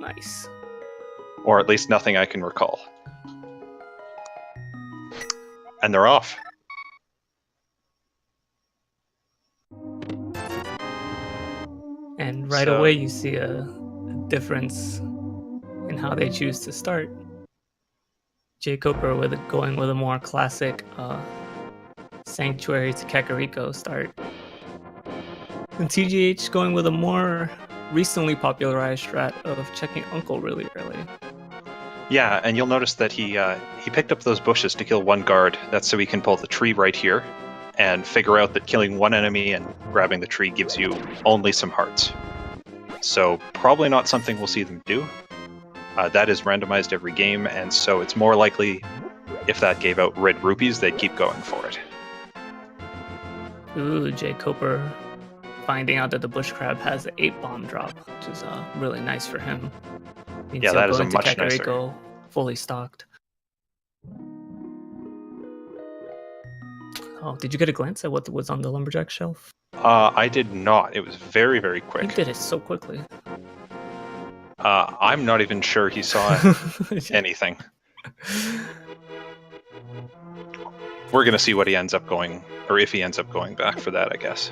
Nice. Or at least nothing I can recall. And they're off. And right away you see a difference in how they choose to start. jkoper going with a more classic Sanctuary to Kakariko start. And TGH going with a more recently popularized strat of checking Uncle really early. Yeah, and you'll notice that he picked up those bushes to kill one guard. That's so he can pull the tree right here and figure out that killing one enemy and grabbing the tree gives you only some hearts. So probably not something we'll see them do. That is randomized every game, and so it's more likely if that gave out red rupees, they'd keep going for it. Ooh, jkoper finding out that the bush crab has the 8-bomb drop, which is really nice for him. Means yeah, that is a much Kakariko nicer. Fully stocked. Oh, did you get a glance at what was on the lumberjack shelf? I did not. It was very, very quick. He did it so quickly. I'm not even sure he saw anything. We're going to see what he ends up going, or if he ends up going back for that, I guess.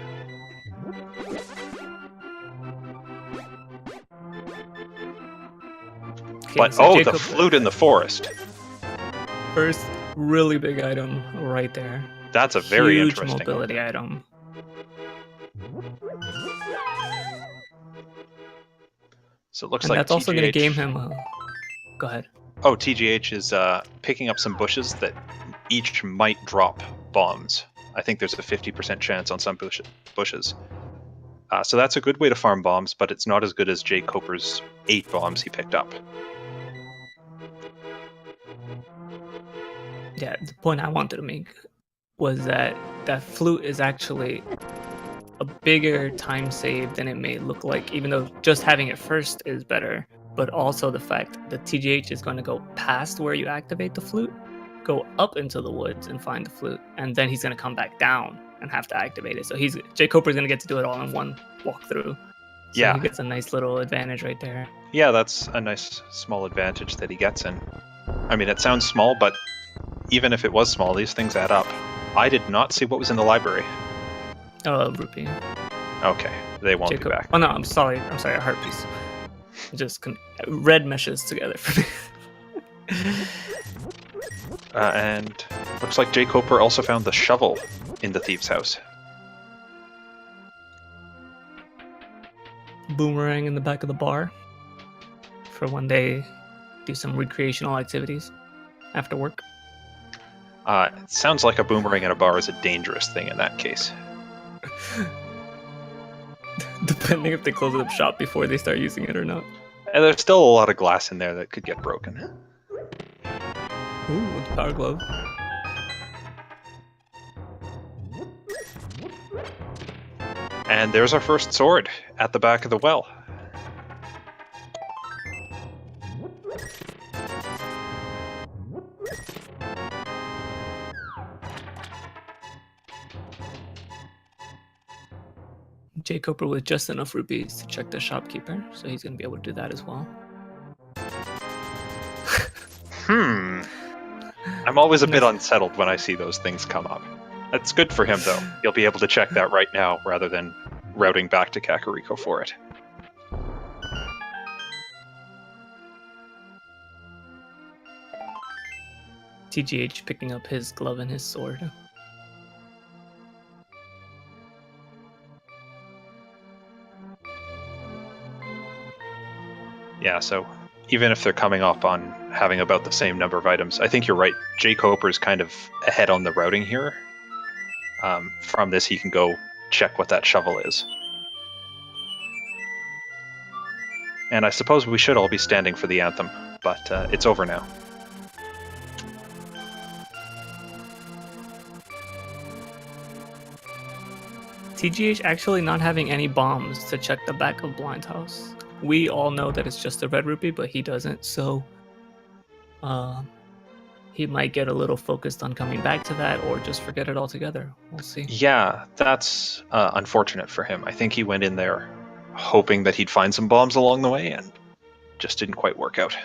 Okay, but, so the flute in the forest. First really big item right there. That's a very huge interesting mobility item. So it looks and like that's TGH... also going to game him. Go ahead. Oh, TGH is picking up some bushes that each might drop bombs. I think there's a 50% chance on some bushes. So that's a good way to farm bombs, but it's not as good as jkoper's 8 bombs he picked up. Yeah, the point I wanted to make was that flute is actually a bigger time save than it may look like, even though just having it first is better. But also the fact that TGH is going to go past where you activate the flute, go up into the woods and find the flute, and then he's going to come back down and have to activate it. So jkoper is going to get to do it all in one walkthrough. So yeah, he gets a nice little advantage right there. Yeah, that's a nice small advantage that he gets in. I mean, it sounds small, but even if it was small, these things add up. I did not see what was in the library. Oh, rupee. Okay, they won't be back. Oh no, I'm sorry, a heart piece. Just red meshes together for me. And looks like jkoper also found the shovel in the thief's house. Boomerang in the back of the bar for when they do some recreational activities after work. It sounds like a boomerang in a bar is a dangerous thing in that case. Depending if they close up shop before they start using it or not. And there's still a lot of glass in there that could get broken. Ooh, with the power glove. And there's our first sword at the back of the well. jkoper with just enough rupees to check the shopkeeper, so he's going to be able to do that as well. I'm always a bit unsettled when I see those things come up. That's good for him, though. He'll be able to check that right now, rather than routing back to Kakariko for it. TGH picking up his glove and his sword. Yeah, so even if they're coming up on having about the same number of items, I think you're right. jkoper's kind of ahead on the routing here. From this, he can go check what that shovel is. And I suppose we should all be standing for the anthem, but it's over now. TGH actually not having any bombs to check the back of Blind House. We all know that it's just a red rupee, but he doesn't, so he might get a little focused on coming back to that or just forget it altogether. We'll see. Yeah, that's unfortunate for him. I think he went in there hoping that he'd find some bombs along the way, and just didn't quite work out.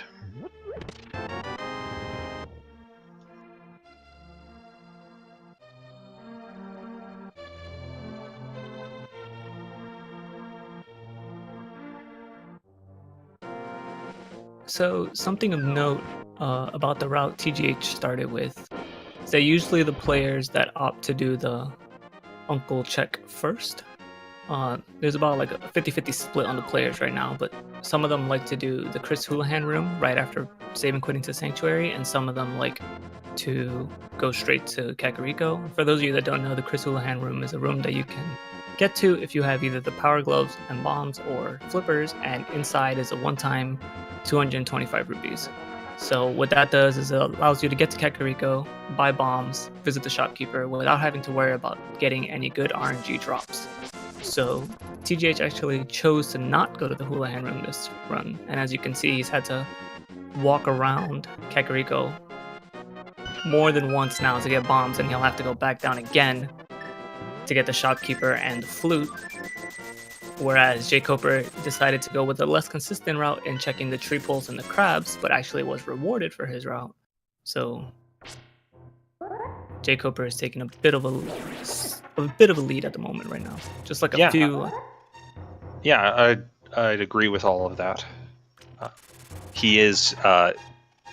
So something of note about the route TGH started with is that usually the players that opt to do the uncle check first, there's about like a 50-50 split on the players right now, but some of them like to do the Chris Houlihan room right after saving quitting to Sanctuary, and some of them like to go straight to Kakariko. For those of you that don't know, the Chris Houlihan room is a room that you can get to if you have either the power gloves and bombs or flippers, and inside is a one-time 225 rupees. So what that does is it allows you to get to Kakariko, buy bombs, visit the shopkeeper without having to worry about getting any good RNG drops. So TGH actually chose to not go to the Houlihan room this run, and as you can see, he's had to walk around Kakariko more than once now to get bombs, and he'll have to go back down again to get the shopkeeper and the flute. Whereas jkoper decided to go with a less consistent route in checking the tree poles and the crabs, but actually was rewarded for his route. So jkoper is taking a bit of a lead at the moment right now. Just like a few. Yeah, I'd agree with all of that. He is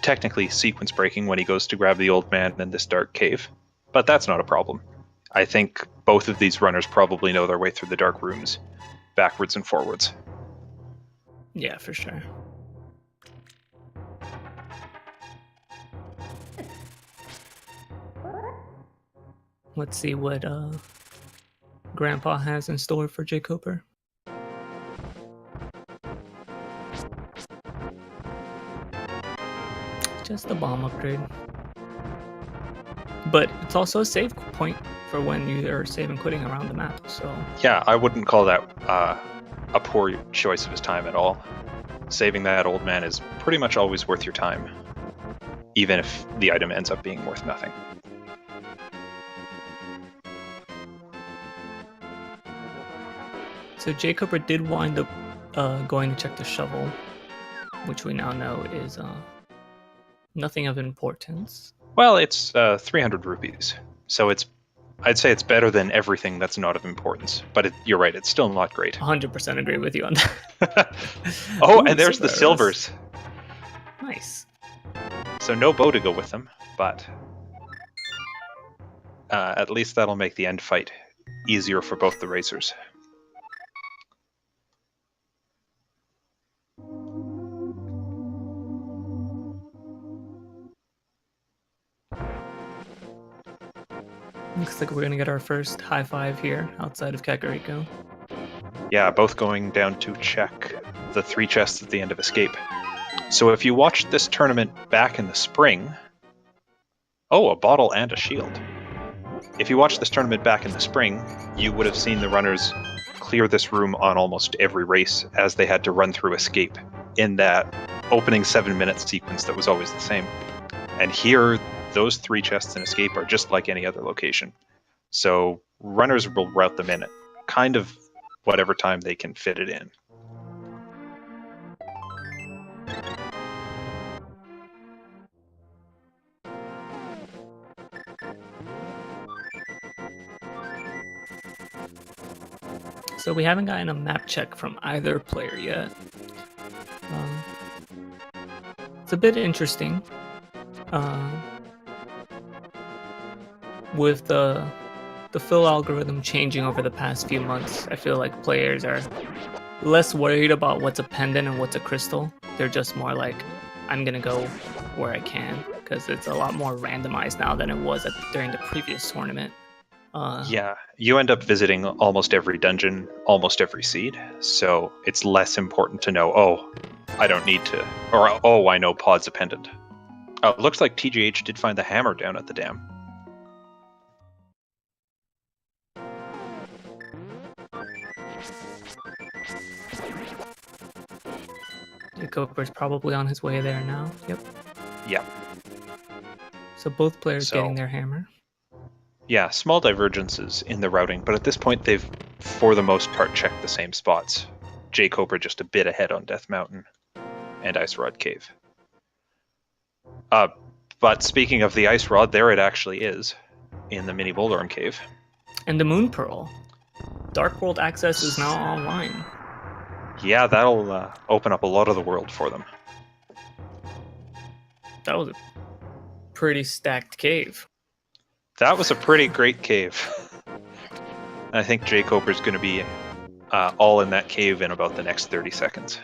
technically sequence breaking when he goes to grab the old man in this dark cave, but that's not a problem. I think both of these runners probably know their way through the dark rooms backwards and forwards. Yeah, for sure. Let's see what Grandpa has in store for jkoper. Just a bomb upgrade. But it's also a save point for when you are saving quitting around the map. So yeah, I wouldn't call that a poor choice of his time at all. Saving that old man is pretty much always worth your time, even if the item ends up being worth nothing. So jkoper did wind up going to check the shovel, which we now know is nothing of importance. Well, it's 300 rupees, so I'd say it's better than everything that's not of importance. But you're right, it's still not great. 100% agree with you on that. Oh, ooh, and there's the silvers. Nice. So no bow to go with them, but at least that'll make the end fight easier for both the racers. Looks like we're going to get our first high five here outside of Kakariko. Yeah, both going down to check the 3 chests at the end of Escape. So if you watched this tournament back in the spring... Oh, a bottle and a shield. If you watched this tournament back in the spring, you would have seen the runners clear this room on almost every race as they had to run through Escape in that opening 7-minute sequence that was always the same. And here, those 3 chests in Escape are just like any other location. So runners will route them in at kind of whatever time they can fit it in. So we haven't gotten a map check from either player yet. It's a bit interesting. With the fill algorithm changing over the past few months, I feel like players are less worried about what's a pendant and what's a crystal. They're just more like, I'm gonna go where I can, because it's a lot more randomized now than it was during the previous tournament. Yeah, you end up visiting almost every dungeon, almost every seed, so it's less important to know, oh, I don't need to, or oh, I know pod's a pendant. It looks like TGH did find the hammer down at the dam. jkoper's probably on his way there now. Yep. Yeah. So both players getting their hammer. Yeah, small divergences in the routing, but at this point they've, for the most part, checked the same spots. jkoper just a bit ahead on Death Mountain. and Ice Rod Cave. But speaking of the Ice Rod, there it actually is, in the Mini Boulderm Cave. And the Moon Pearl. Dark World access is now online. Yeah, that'll open up a lot of the world for them. That was a pretty stacked cave. That was a pretty great cave. I think jkoper's going to be all in that cave in about the next 30 seconds.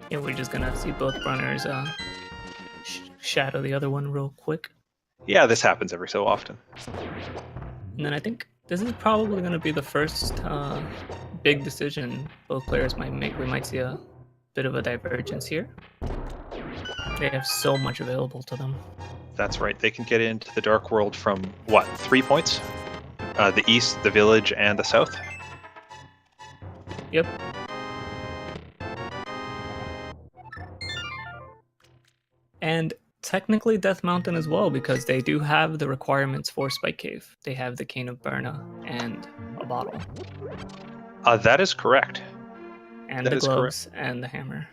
Yeah, we're just gonna see both runners shadow the other one real quick. Yeah, this happens every so often. And then I think this is probably gonna be the first big decision both players might make. We might see a bit of a divergence here. They have so much available to them. That's right. They can get into the Dark World from, what, 3 points? The east, the village, and the south? Yep. And technically Death Mountain as well, because they do have the requirements for Spike Cave. They have the Cane of Burna and a bottle. That is correct. And the gloves and the hammer.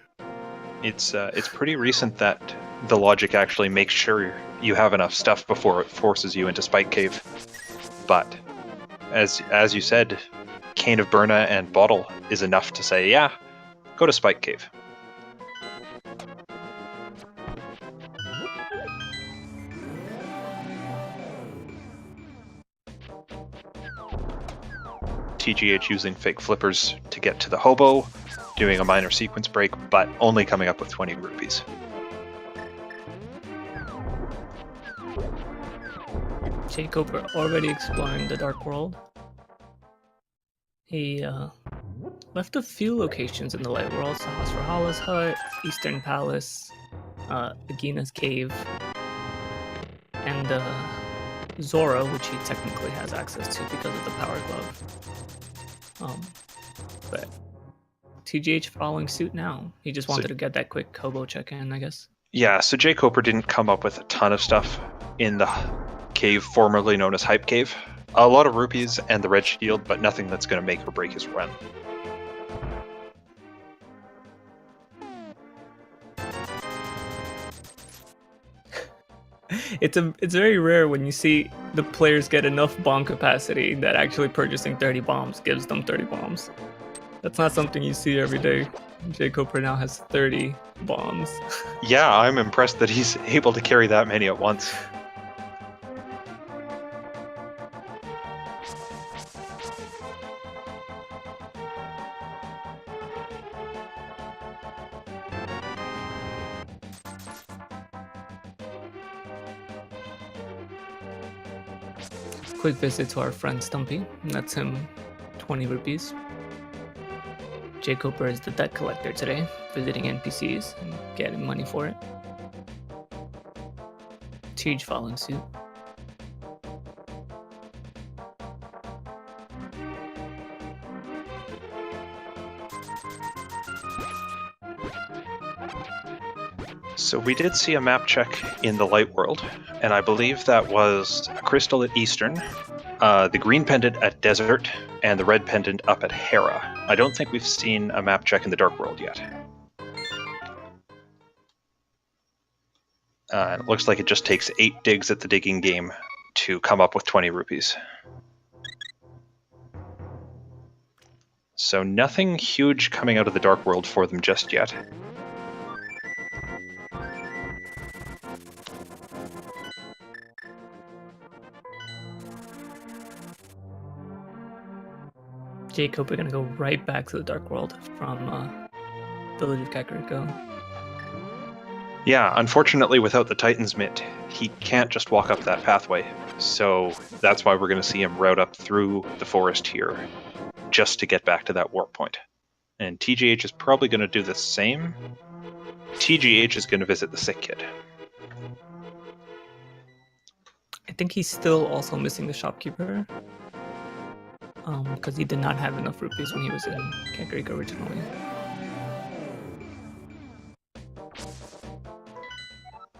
It's pretty recent that the logic actually makes sure you have enough stuff before it forces you into Spike Cave. But as you said, Cane of Burna and bottle is enough to say, yeah, go to Spike Cave. TGH using fake flippers to get to the hobo, doing a minor sequence break, but only coming up with 20 rupees. jkoper already exploring the Dark World. He left a few locations in the Light World: Sahasrahala's Hut, Eastern Palace, Agina's Cave, and Zora, which he technically has access to because of the Power Glove. But TGH following suit now. He just wanted to get that quick hobo check-in, I guess. Yeah, so jkoper didn't come up with a ton of stuff in the cave formerly known as Hype Cave. A lot of rupees and the red shield, but nothing that's going to make or break his run. It's very rare when you see the players get enough bomb capacity that actually purchasing 30 bombs gives them 30 bombs. That's not something you see every day. jkoper now has 30 bombs. Yeah, I'm impressed that he's able to carry that many at once. Quick visit to our friend Stumpy. That's him 20 rupees. jkoper is the debt collector today, visiting NPCs and getting money for it. TGH following suit. So we did see a map check in the Light World, and I believe that was a crystal at Eastern, the green pendant at Desert, and the red pendant up at Hera. I don't think we've seen a map check in the Dark World yet. It looks like it just takes 8 digs at the digging game to come up with 20 rupees. So nothing huge coming out of the Dark World for them just yet. jkoper gonna go right back to the Dark World from Village of Kakariko. Yeah, unfortunately without the Titan's Mitt, he can't just walk up that pathway. So that's why we're going to see him route up through the forest here, just to get back to that warp point. And TGH is probably going to do the same. TGH is going to visit the sick kid. I think he's still also missing the shopkeeper. Because he did not have enough rupees when he was in Kakariko originally.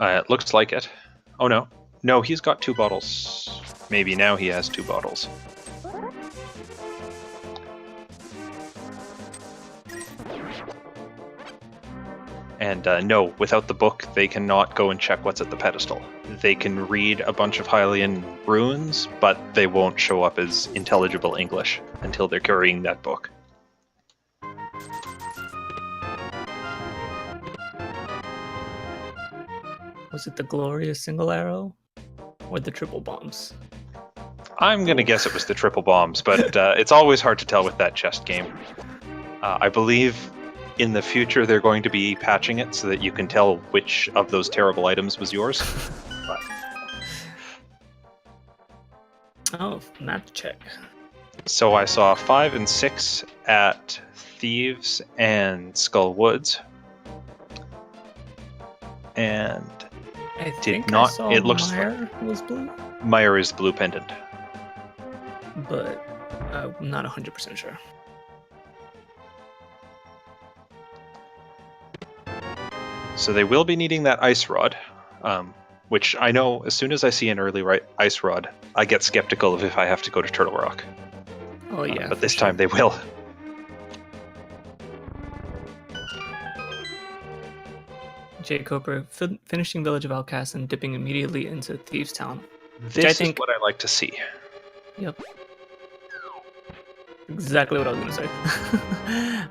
It looks like it. Oh no. No, he's got 2 bottles. Maybe now he has 2 bottles. And no, without the book, they cannot go and check what's at the pedestal. They can read a bunch of Hylian runes, but they won't show up as intelligible English until they're carrying that book. Was it the glorious single arrow or the triple bombs? I'm going to guess it was the triple bombs, but it's always hard to tell with that chest game. I believe in the future they're going to be patching it so that you can tell which of those terrible items was yours. But... Oh, map check. So I saw 5 and 6 at Thieves and Skull Woods. And I did think not. I saw It looks Meyer was blue, Meyer is blue pendant. but I'm not 100% sure. So they will be needing that ice rod, which I know as soon as I see an early ice rod, I get skeptical of if I have to go to Turtle Rock. Oh yeah, but this time they will. jkoper finishing Village of Outcasts and dipping immediately into Thieves Town. This is what I like to see. Yep. Exactly what I was going to say.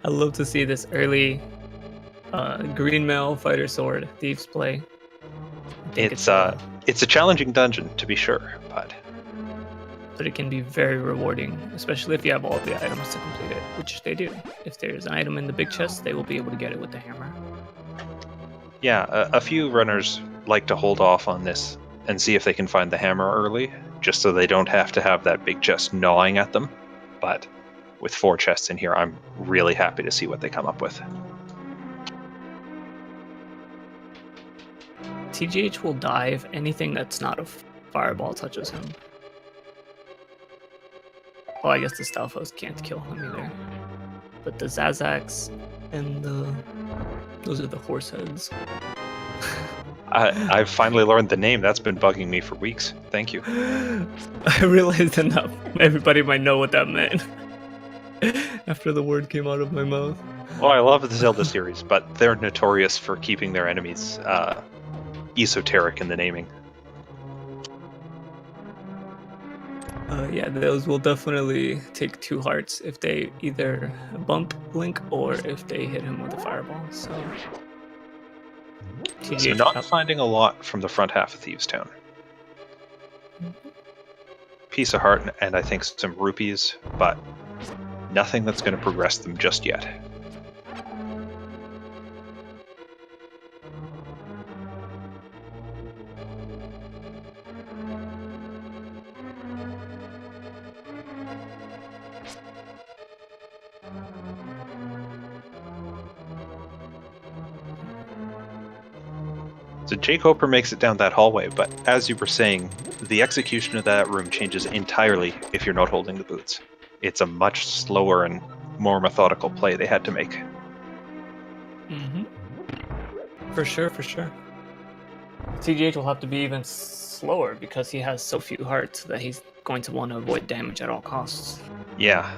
I love to see this early green mail fighter sword Thieves play. It's a challenging dungeon, to be sure, but it can be very rewarding, especially if you have all the items to complete it, which they do. If there's an item in the big chest, they will be able to get it with the hammer. Yeah, a few runners like to hold off on this and see if they can find the hammer early, just so they don't have to have that big chest gnawing at them. But with 4 chests in here, I'm really happy to see what they come up with. TGH will die if anything that's not a fireball touches him. Well, I guess the Stalfos can't kill him either. But the Zazax and those are the horse heads. I've finally learned the name. That's been bugging me for weeks. Thank you. I realized enough. Everybody might know what that meant after the word came out of my mouth. Well, I love the Zelda series, but they're notorious for keeping their enemies esoteric in the naming. Yeah, those will definitely take 2 hearts if they either bump Link or if they hit him with a fireball. So not finding a lot from the front half of Thieves Town. Piece of heart and I think some rupees, but nothing that's going to progress them just yet. So jkoper makes it down that hallway, but as you were saying, the execution of that room changes entirely if you're not holding the boots. It's a much slower and more methodical play they had to make. Mm-hmm. For sure, for sure. TGH will have to be even slower because he has so few hearts that he's going to want to avoid damage at all costs. Yeah.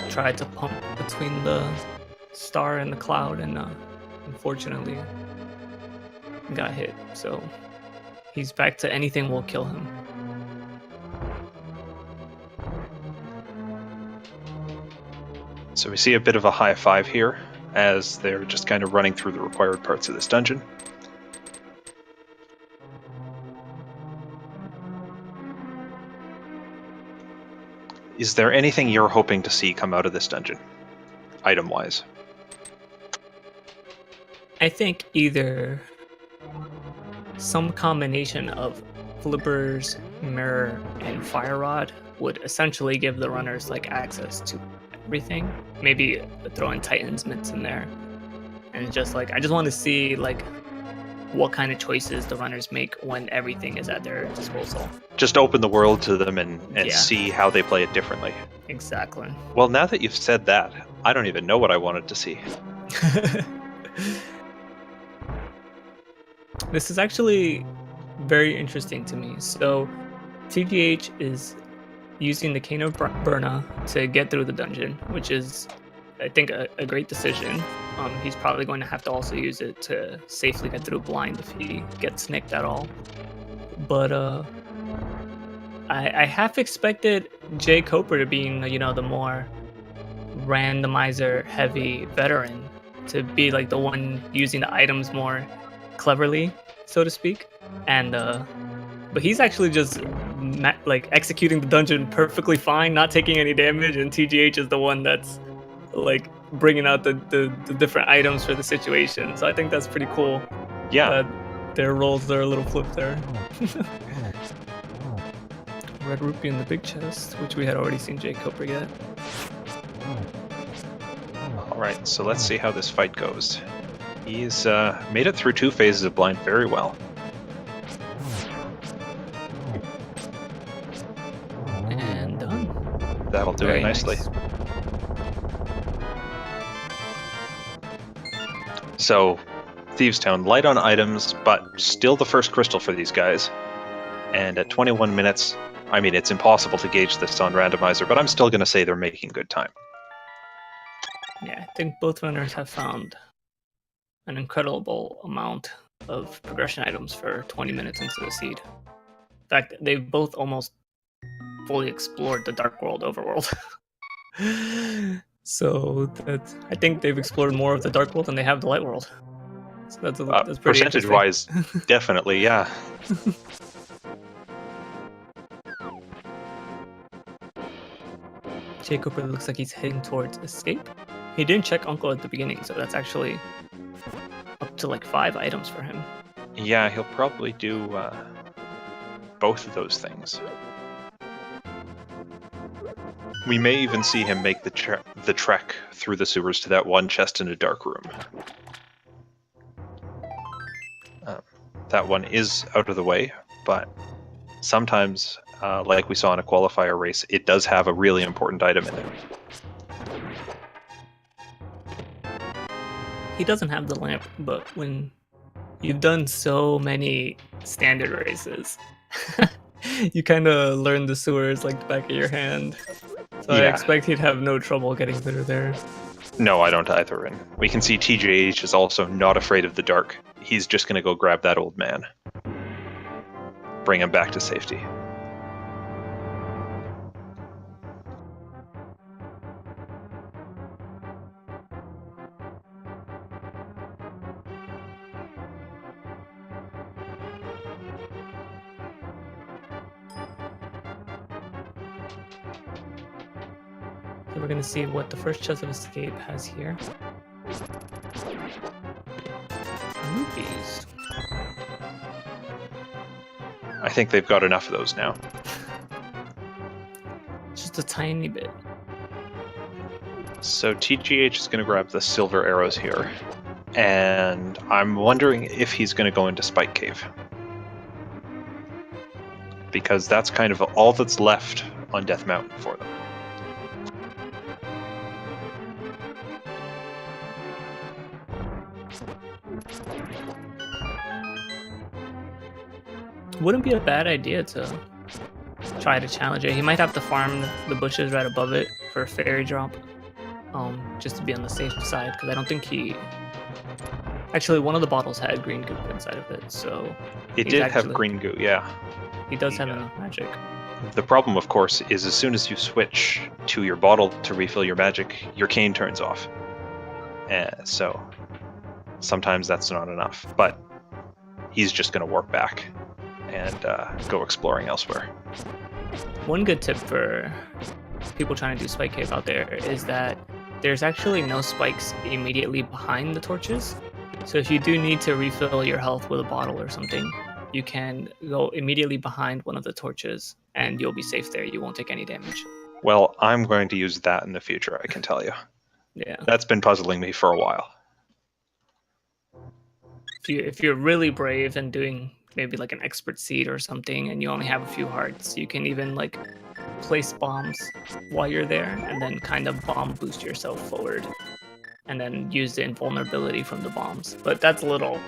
Tried to pump between the star and the cloud and unfortunately got hit, so he's back to anything will kill him. So we see a bit of a high five here as they're just kind of running through the required parts of this dungeon. Is there anything you're hoping to see come out of this dungeon, item-wise? I think either some combination of flippers, mirror, and fire rod would essentially give the runners like access to everything. Maybe throw in Titan's mitts in there, and just like I just want to see like what kind of choices the runners make when everything is at their disposal. Just open the world to them and Yeah. see how they play it differently. Exactly. Well, now that you've said that, I don't even know what I wanted to see. This is actually very interesting to me. So, TGH is using the Cane of Burna to get through the dungeon, which is, I think, a great decision. He's probably going to have to also use it to safely get through blind if he gets nicked at all. But I half expected jkoper to being, the more randomizer heavy veteran, to be like the one using the items more cleverly, so to speak. And but he's actually just like executing the dungeon perfectly fine, not taking any damage, and TGH is the one that's like bringing out the different items for the situation. So I think that's pretty cool. Yeah. That their roles are a little flipped there. Red rupee in the big chest, which we had already seen jkoper get. Alright, so let's see how this fight goes. He's made it through 2 phases of blind very well. And done. That'll do Very it nicely. nice. So, Thieves Town, light on items, but still the first crystal for these guys. And at 21 minutes, I mean, it's impossible to gauge this on Randomizer, but I'm still going to say they're making good time. Yeah, I think both runners have found an incredible amount of progression items for 20 minutes into the seed. In fact, they've both almost fully explored the Dark World overworld. So I think they've explored more of the Dark World than they have the Light World. So that's pretty percentage-wise, definitely, yeah. jkoper looks like he's heading towards escape. He didn't check Uncle at the beginning, so that's actually up to like 5 items for him. Yeah, he'll probably do both of those things. We may even see him make the trek through the sewers to that one chest in a dark room. That one is out of the way, but sometimes, like we saw in a qualifier race, it does have a really important item in it. He doesn't have the lamp, but when you've done so many standard races, you kind of learn the sewers like the back of your hand. So Yeah. I expect he'd have no trouble getting through there. No, I don't either. And we can see TGH is also not afraid of the dark. He's just going to go grab that old man. Bring him back to safety. So we're gonna see what the first chest of escape has here. Rupees. I think they've got enough of those now. Just a tiny bit. So TGH is going to grab the silver arrows here. And I'm wondering if he's going to go into Spike Cave. Because that's kind of all that's left on Death Mountain for them. Wouldn't be a bad idea to try to challenge it. He might have to farm the bushes right above it for a fairy drop, just to be on the safe side. Because I don't think he. Actually, one of the bottles had green goop inside of it, so It did have green goo, yeah. He does have enough magic. The problem, of course, is as soon as you switch to your bottle to refill your magic, your cane turns off. So sometimes that's not enough. But he's just going to warp back and go exploring elsewhere. One good tip for people trying to do Spike Cave out there is that there's actually no spikes immediately behind the torches. So if you do need to refill your health with a bottle or something, you can go immediately behind one of the torches and you'll be safe there. You won't take any damage. Well, I'm going to use that in the future, I can tell you. Yeah. That's been puzzling me for a while. If you're really brave and doing maybe like an expert seed or something, and you only have a few hearts, you can even like place bombs while you're there, and then kind of bomb boost yourself forward, and then use the invulnerability from the bombs. But that's a little.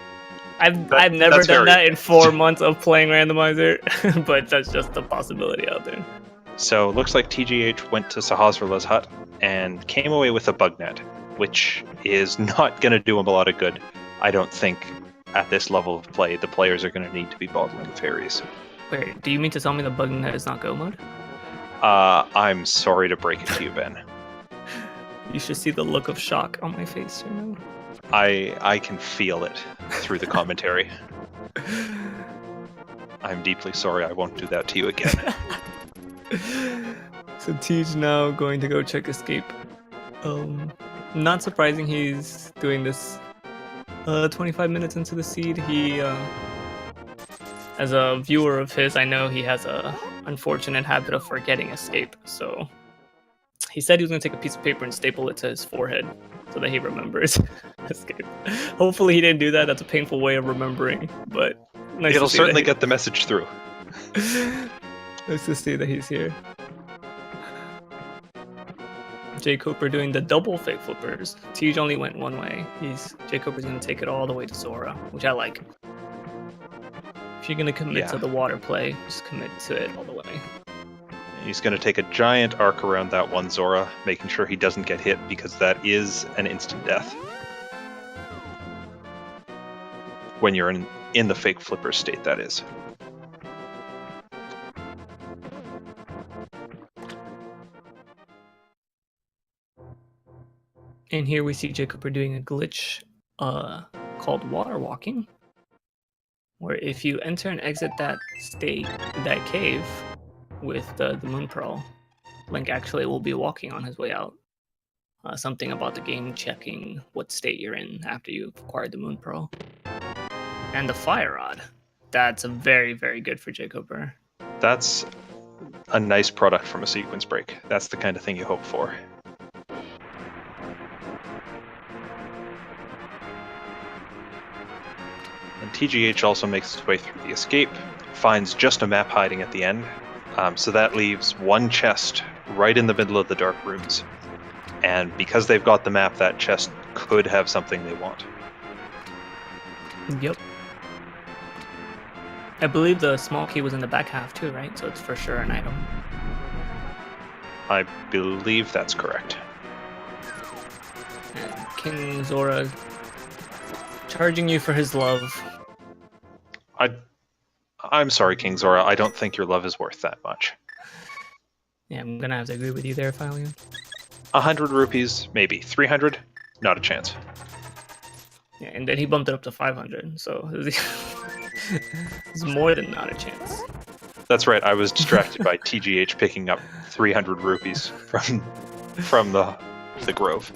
I've never done that in 4 months of playing Randomizer, but that's just a possibility out there. So looks like TGH went to Sahasrarla's hut and came away with a bug net, which is not going to do him a lot of good. I don't think at this level of play the players are going to need to be bottling fairies. Wait, do you mean to tell me the bug net is not go mode? I'm sorry to break it to you, Ben. You should see the look of shock on my face right now. I can feel it through the commentary. I'm deeply sorry. I won't do that to you again. So Tej now going to go check escape. Not surprising he's doing this 25 minutes into the seed. He as a viewer of his, I know he has a unfortunate habit of forgetting escape, so he said he was going to take a piece of paper and staple it to his forehead so that he remembers escape. Hopefully he didn't do that. That's a painful way of remembering, but nice it'll certainly get the message through. Nice to see that he's here. jkoper doing the double fake flippers. Tej only went one way. jkoper's going to take it all the way to Zora, which I like. If you're going to commit to the water play, just commit to it all the way. He's going to take a giant arc around that one Zora, making sure he doesn't get hit, because that is an instant death. When you're in the fake flipper state, that is. And here we see jkoper doing a glitch called water walking, where if you enter and exit that cave with the Moon Pearl, Link actually will be walking on his way out. Something about the game checking what state you're in after you've acquired the Moon Pearl. And the Fire Rod. That's very, very good for jkoper. That's a nice product from a sequence break. That's the kind of thing you hope for. And TGH also makes his way through the escape, finds just a map hiding at the end. So that leaves one chest right in the middle of the dark rooms. And because they've got the map, that chest could have something they want. Yep. I believe the small key was in the back half too, right? So it's for sure an item. I believe that's correct. And King Zora charging you for his love. I'm sorry, King Zora. I don't think your love is worth that much. Yeah, I'm gonna have to agree with you there, Phalion. 100 rupees, maybe. 300, not a chance. Yeah, and then he bumped it up to 500, so it's more than not a chance. That's right. I was distracted by TGH picking up 300 rupees from the grove.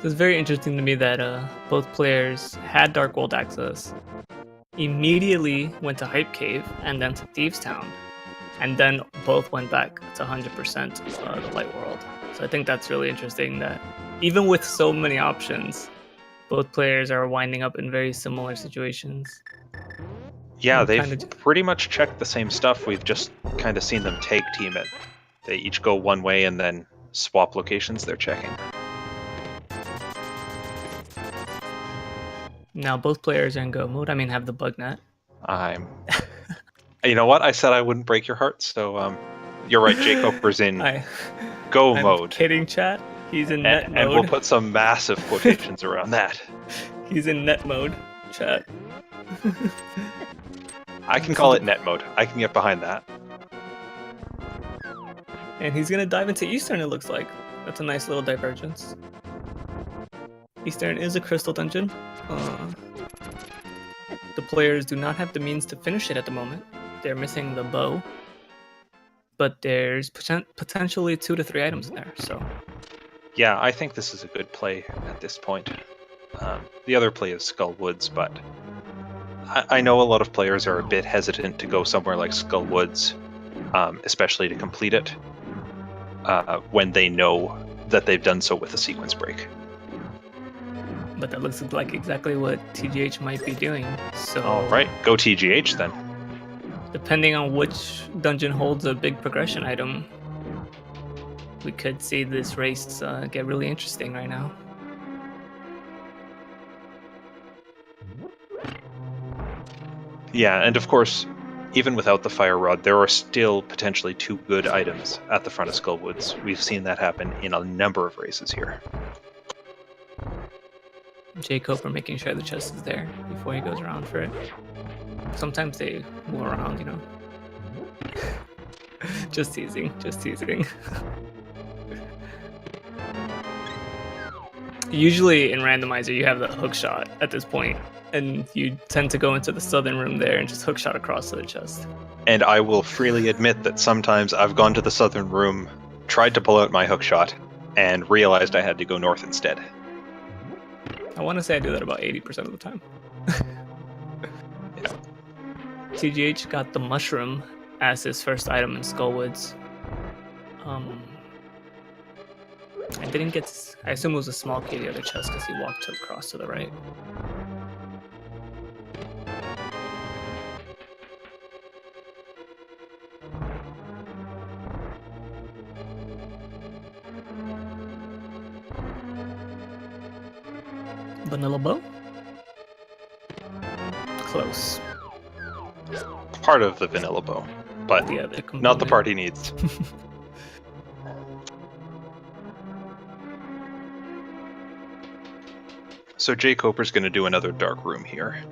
It's very interesting to me that both players had Dark World access, immediately went to Hype Cave, and then to Thieves Town, and then both went back to 100% the Light World. So I think that's really interesting that even with so many options, both players are winding up in very similar situations. Yeah, they've pretty much checked the same stuff. We've just kind of seen them tag team it. They each go one way and then swap locations they're checking. Now both players are in go mode. I mean, have the bug net. You know what? I said I wouldn't break your heart, so you're right. jkoper's in go mode. I'm kidding, chat. He's in net mode. And we'll put some massive quotations around that. He's in net mode, chat. I can call it net mode. I can get behind that. And he's gonna dive into Eastern, it looks like. That's a nice little divergence. Eastern is a crystal dungeon. The players do not have the means to finish it at the moment. They're missing the bow. But there's potentially 2 to 3 items in there, so... Yeah, I think this is a good play at this point. The other play is Skull Woods, but I know a lot of players are a bit hesitant to go somewhere like Skull Woods, especially to complete it, when they know that they've done so with a sequence break. But that looks like exactly what TGH might be doing. So, All right, go TGH then. depending on which dungeon holds a big progression item, we could see this race get really interesting right now. Yeah, and of course, even without the fire rod, there are still potentially 2 good items at the front of Skullwoods. We've seen that happen in a number of races here. jkoper making sure the chest is there before he goes around for it. Sometimes they move around, you know. Just teasing, just teasing. Usually in Randomizer, you have the hook shot at this point, and you tend to go into the southern room there and just hook shot across to the chest. And I will freely admit that sometimes I've gone to the southern room, tried to pull out my hook shot, and realized I had to go north instead. I want to say I do that about 80% of the time. Yeah. TGH got the mushroom as his first item in Skullwoods. I didn't get. I assume it was a small key, the other chest, because he walked across to the right. Vanilla bow? Close. Part of the vanilla bow, but Yeah, not the part he needs. So jkoper's going to do another dark room here.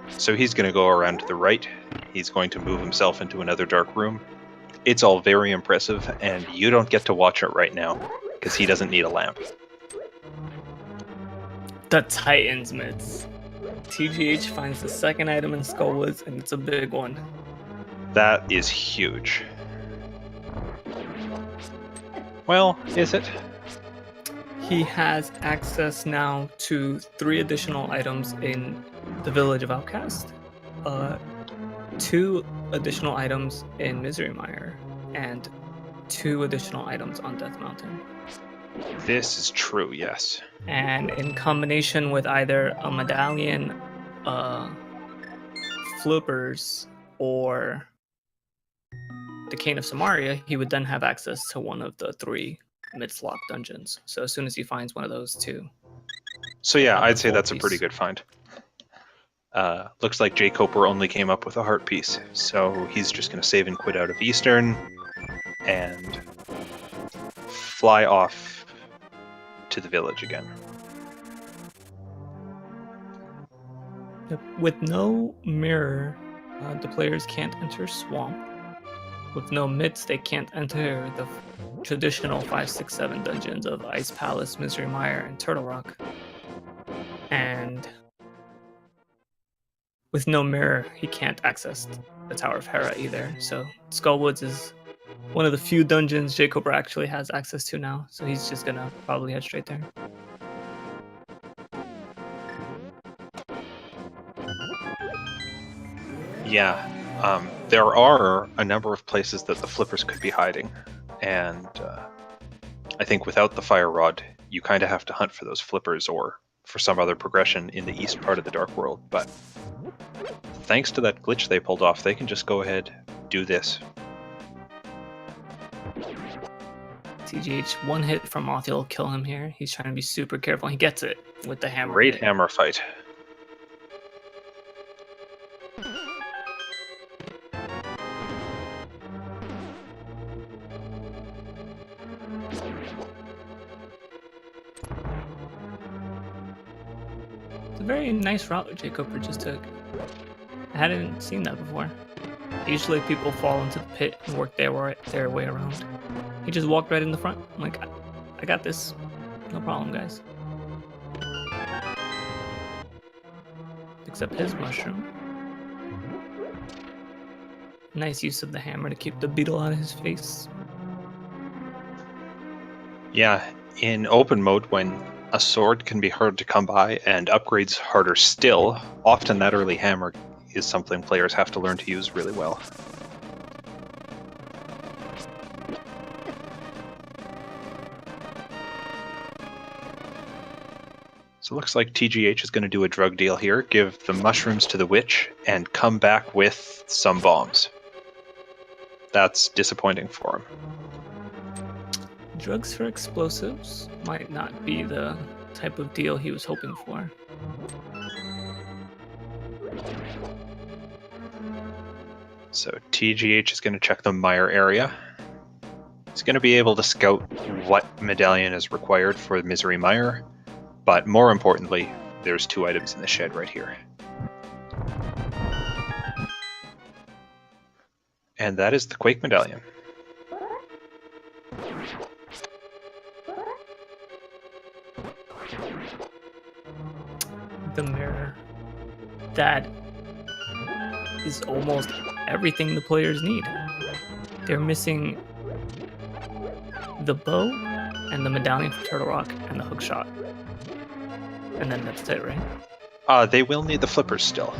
So he's going to go around to the right. He's going to move himself into another dark room. It's all very impressive, and you don't get to watch it right now, because he doesn't need a lamp. The Titans myths. TGH finds the second item in Skullwoods, and it's a big one. That is huge. Well, is it? He has access now to 3 additional items in the Village of Outcast, 2 additional items in Misery Mire, and 2 additional items on Death Mountain. This is true, yes. And in combination with either a medallion, flippers, or the Cane of Samaria, he would then have access to one of the 3 Midslock dungeons. So as soon as he finds one of those 2. So yeah, I'd say that's a pretty good find. Looks like jkoper only came up with a heart piece, so he's just going to save and quit out of Eastern and fly off to the village again. With no mirror, the players can't enter Swamp. With no myths, they can't enter the traditional 5, 6, 7 dungeons of Ice Palace, Misery Mire, and Turtle Rock. And with no mirror, he can't access the Tower of Hera either. So Skullwoods is one of the few dungeons jkoper actually has access to now. So he's just gonna probably head straight there. Yeah, there are a number of places that the flippers could be hiding, and I think without the fire rod, you kind of have to hunt for those flippers or for some other progression in the east part of the Dark World, but thanks to that glitch they pulled off, they can just go ahead, do this. TGH, 1 hit from Mothia will kill him here. He's trying to be super careful. He gets it with the hammer. Great hammer fight. It's a very nice route jkoper just took. I hadn't seen that before. Usually people fall into the pit and work their way around. He just walked right in the front. I'm like, I got this. No problem, guys. Picks up his mushroom. Nice use of the hammer to keep the beetle out of his face. Yeah, in open mode, when a sword can be hard to come by and upgrades harder still, often that early hammer is something players have to learn to use really well. So it looks like TGH is going to do a drug deal here, give the mushrooms to the witch, and come back with some bombs. That's disappointing for him. Drugs for explosives might not be the type of deal he was hoping for. So TGH is going to check the mire area. He's going to be able to scout what medallion is required for Misery Mire, but more importantly, there's 2 items in the shed right here. And that is the Quake Medallion. The mirror. That is almost everything the players need. They're missing the bow and the medallion for Turtle Rock and the hook shot. And then that's it, right? They will need the flippers still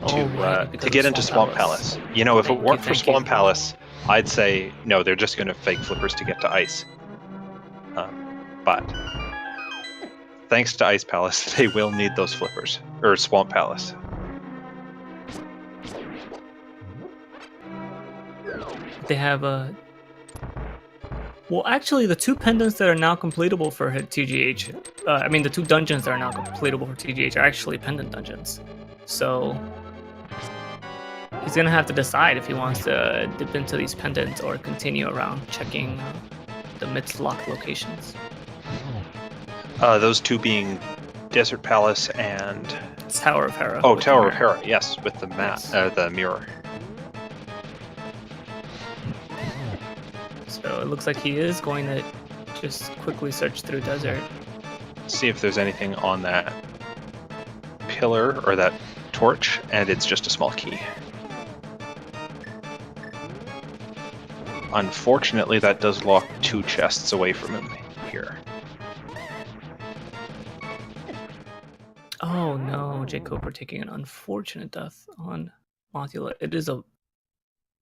Right, to get into Swamp Palace. You know, if it weren't for Swamp Palace, I'd say, no, they're just going to fake flippers to get to Ice. But thanks to Ice Palace, they will need those flippers. Or Swamp Palace. They have a... Well, actually, the 2 pendants that are now completable for TGH... I mean, the 2 dungeons that are now completable for TGH are actually pendant dungeons. So... he's gonna have to decide if he wants to dip into these pendants or continue around checking the myths locked locations. Those 2 being Desert Palace and... Tower of Hera. Oh, Tower of Hera, yes, with the map, Yes. the mirror. So it looks like he is going to just quickly search through Desert. See if there's anything on that pillar or that torch, and it's just a small key. Unfortunately, that does lock 2 chests away from him here. Oh no, jkoper taking an unfortunate death on Mothula. It is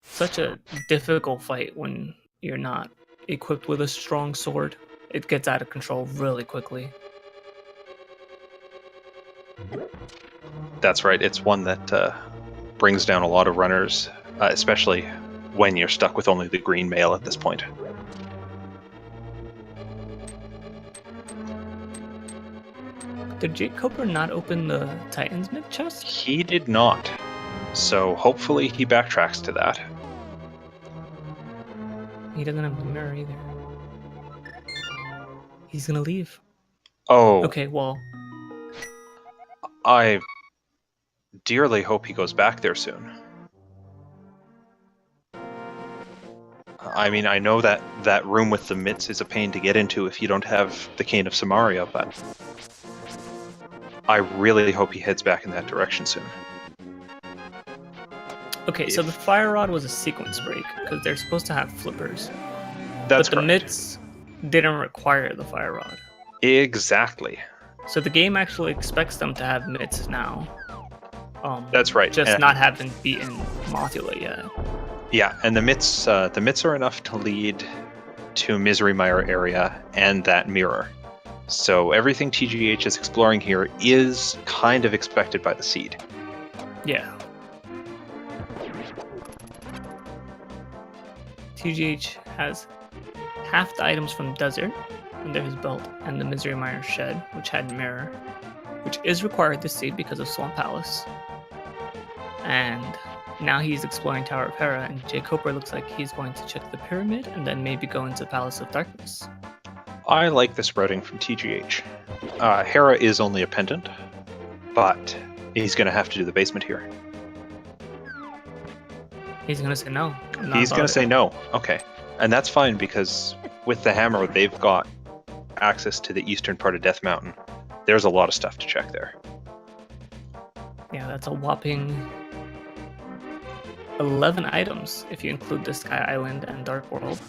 such a difficult fight when you're not equipped with a strong sword. It gets out of control really quickly. That's right, it's one that brings down a lot of runners, especially when you're stuck with only the green mail at this point. Did jkoper not open the Titan's myth chest? He did not, so hopefully he backtracks to that. He doesn't have the mirror either. He's gonna leave. Oh, Okay, well, I dearly hope he goes back there soon. I mean, I know that that room with the mitts is a pain to get into if you don't have the Cane of Samaria, but I really hope he heads back in that direction soon. okay, so the fire rod was a sequence break because they're supposed to have flippers. That's but the correct. mitts didn't require the fire rod. Exactly. So the game actually expects them to have mitts now. That's right. Just not having beaten Mothula yet. Yeah, and the mitts are enough to lead to Misery Mire area and that mirror. So everything TGH is exploring here is kind of expected by the seed. Yeah. TGH has half the items from Desert under his belt and the Misery Mire shed, which had mirror, which is required this seed because of Swamp Palace. And now he's exploring Tower of Hera, and jkoper looks like he's going to check the pyramid and then maybe go into Palace of Darkness. I like this routing from TGH. Hera is only a pendant, but he's going to have to do the basement here. He's going to say no. He's going to say no. Okay. And that's fine because with the hammer, they've got access to the eastern part of Death Mountain. There's a lot of stuff to check there. Yeah, that's a whopping 11 items if you include the Sky Island and Dark World.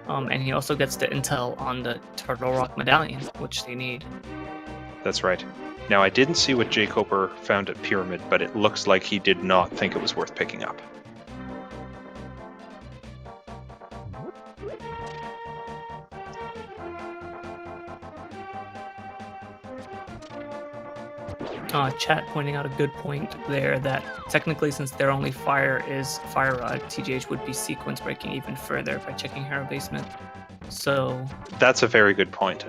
And he also gets the intel on the Turtle Rock Medallion, which they need. That's right. Now, I didn't see what jkoper found at Pyramid, but it looks like he did not think it was worth picking up. chat pointing out a good point there that technically, since their only fire is Fire Rod, TGH would be sequence breaking even further by checking Harrow Basement. So That's a very good point.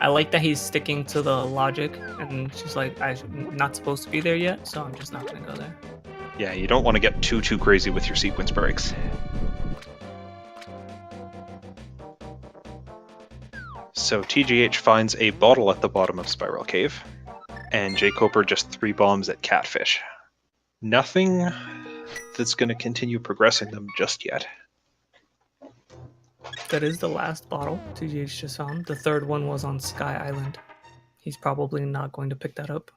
I like that he's sticking to the logic, and she's like, I'm not supposed to be there yet, so I'm just not going to go there. Yeah, you don't want to get too crazy with your sequence breaks. So TGH finds a bottle at the bottom of Spiral Cave, and jkoper just 3 bombs at Catfish. Nothing that's going to continue progressing them just yet. That is the last bottle TGH just found. The third one was on Sky Island. He's probably not going to pick that up.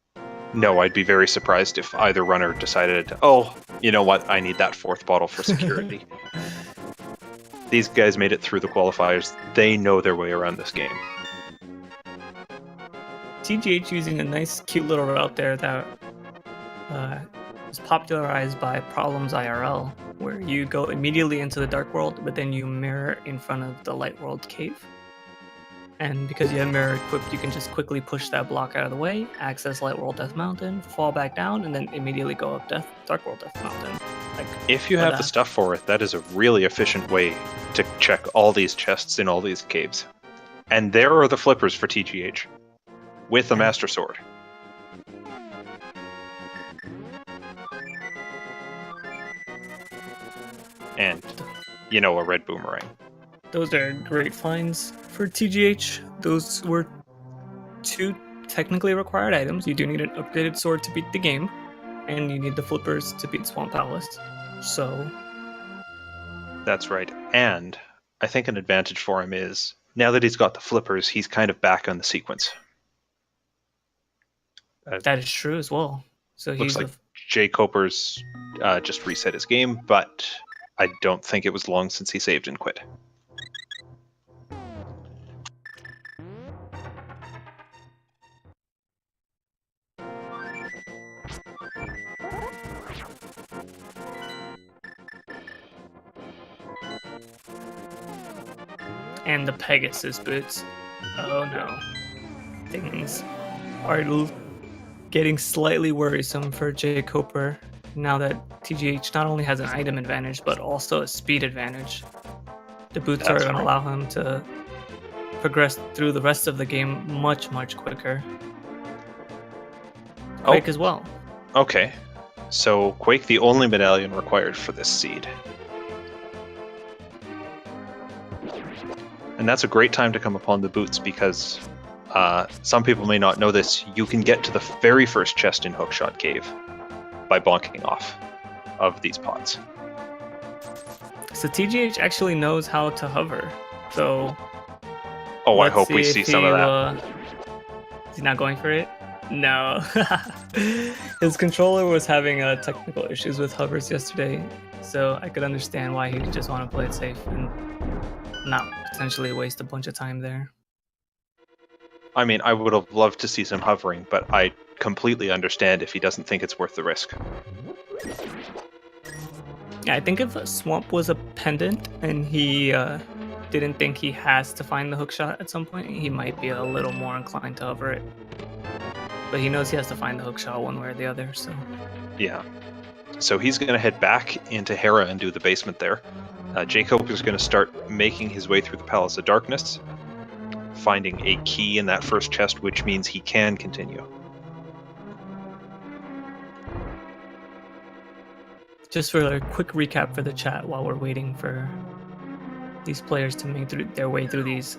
No, I'd be very surprised if either runner decided, oh, you know what, I need that 4th bottle for security. These guys made it through the qualifiers. They know their way around this game. TGH using a nice, cute little route there that was popularized by Problems IRL, where you go immediately into the Dark World, but then you mirror in front of the Light World cave. And because you have mirror equipped, you can just quickly push that block out of the way, access Light World Death Mountain, fall back down, and then immediately go up Dark World Death Mountain. If you have the stuff for it, that is a really efficient way to check all these chests in all these caves. And there are the flippers for TGH, with a Master Sword. And, you know, a red boomerang. Those are great finds for TGH. Those were 2 technically required items. You do need an upgraded sword to beat the game, and you need the flippers to beat Swamp Palace. So that's right. And I think an advantage for him is, now that he's got the flippers, he's kind of back on the sequence. That is true as well. So looks like jkoper's just reset his game, but I don't think it was long since he saved and quit. And the Pegasus boots. Oh no. Things are getting slightly worrisome for jkoper now that TGH not only has an item advantage, but also a speed advantage. The boots are going to allow him to progress through the rest of the game much, much quicker. Quake as well. Okay. So Quake, the only medallion required for this seed. And that's a great time to come upon the boots because some people may not know this. You can get to the very first chest in Hookshot Cave by bonking off of these pots. So TGH actually knows how to hover. So I hope we see some of that. Is he not going for it? No. His controller was having technical issues with hovers yesterday, so I could understand why he would just want to play it safe and not potentially waste a bunch of time there. I mean, I would have loved to see some hovering, but I completely understand if he doesn't think it's worth the risk. Yeah, I think if Swamp was a pendant and he didn't think he has to find the hookshot at some point, he might be a little more inclined to hover it. But he knows he has to find the hookshot one way or the other, so... Yeah. So he's going to head back into Hera and do the basement there. jkoper is going to start making his way through the Palace of Darkness, finding a key in that first chest, which means he can continue. Just for a quick recap for the chat while we're waiting for these players to make their way through these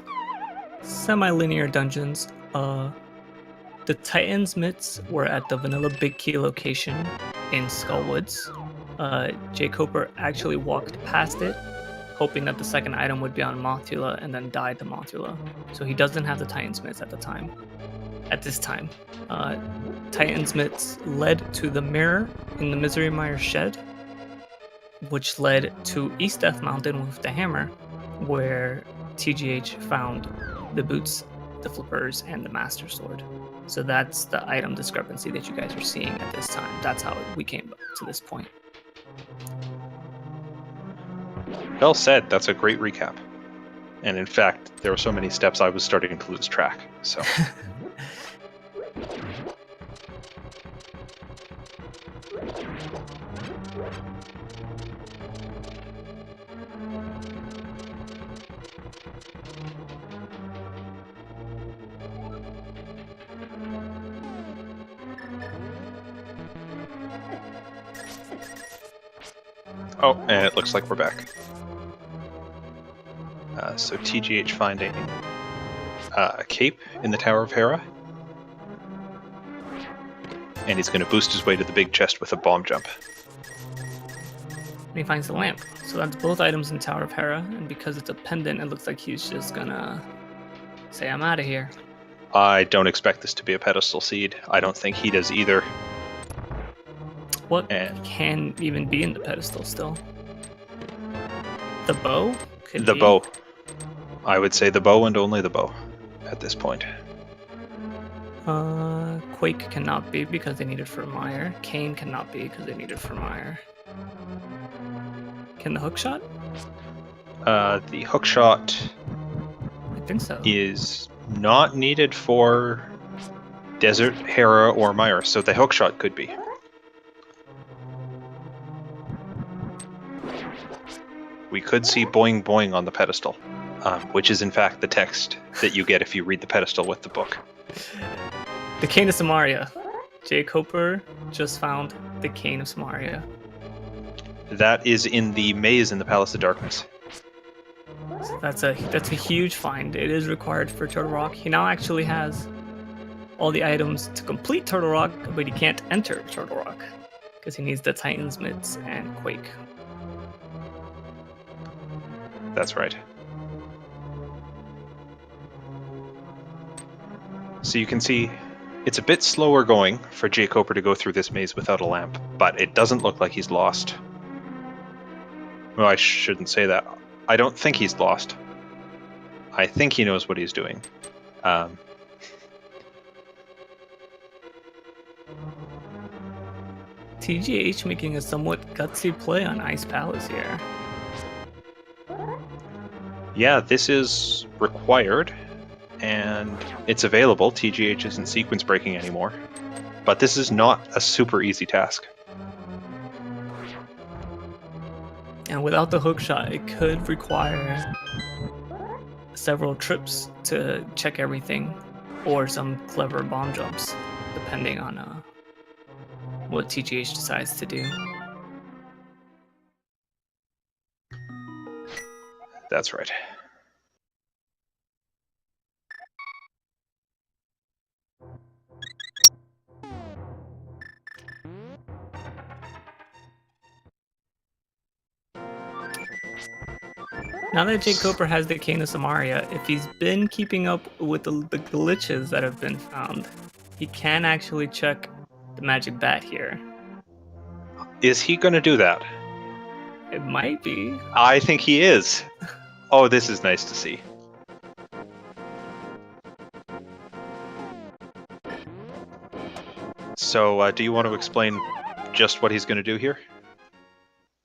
semi-linear dungeons. The Titan's mitts were at the Vanilla Big Key location in Skullwoods. jkoper actually walked past it, hoping that the second item would be on Mothula, and then died to Mothula. So he doesn't have the Titan's mitts at this time. Titan's mitts led to the mirror in the Misery Mire shed, which led to East Death Mountain with the hammer, where TGH found the boots, the flippers, and the Master Sword. So that's the item discrepancy that you guys are seeing at this time. That's how we came to this point. Well said. That's a great recap. And in fact, there were so many steps I was starting to lose track. So Oh, and it looks like we're back. So TGH finding a cape in the Tower of Hera. And he's going to boost his way to the big chest with a bomb jump. And he finds the lamp. So that's both items in Tower of Hera, and because it's a pendant, it looks like he's just gonna say, I'm out of here. I don't expect this to be a pedestal seed. I don't think he does either. What can even be in the pedestal still? The bow? The bow. I would say the bow and only the bow at this point. Quake cannot be because they need it for Meyer. Kane cannot be because they need it for Meyer. Can the hookshot? The hookshot I think so. is not needed for Desert, Hera, or Meyer, so the hookshot could be. We could see boing boing on the pedestal, which is in fact the text that you get if you read the pedestal with the book. The Cane of Samaria. jkoper just found the Cane of Samaria. That is in the maze in the Palace of Darkness. So that's a huge find. It is required for Turtle Rock. He now actually has all the items to complete Turtle Rock, but he can't enter Turtle Rock because he needs the Titan's Mitts and Quake. That's right. So you can see it's a bit slower going for jkoper to go through this maze without a lamp, but it doesn't look like he's lost. Well, I shouldn't say that. I don't think he's lost. I think he knows what he's doing. TGH making a somewhat gutsy play on Ice Palace here. Yeah, this is required, and it's available. TGH isn't sequence breaking anymore. But this is not a super easy task. And without the hookshot, it could require several trips to check everything, or some clever bomb jumps, depending on what TGH decides to do. That's right. Now that jkoper has the Cane of Samaria, if he's been keeping up with the glitches that have been found, he can actually check the magic bat here. Is he going to do that? It might be. I think he is. Oh, this is nice to see. So, do you want to explain just what he's going to do here?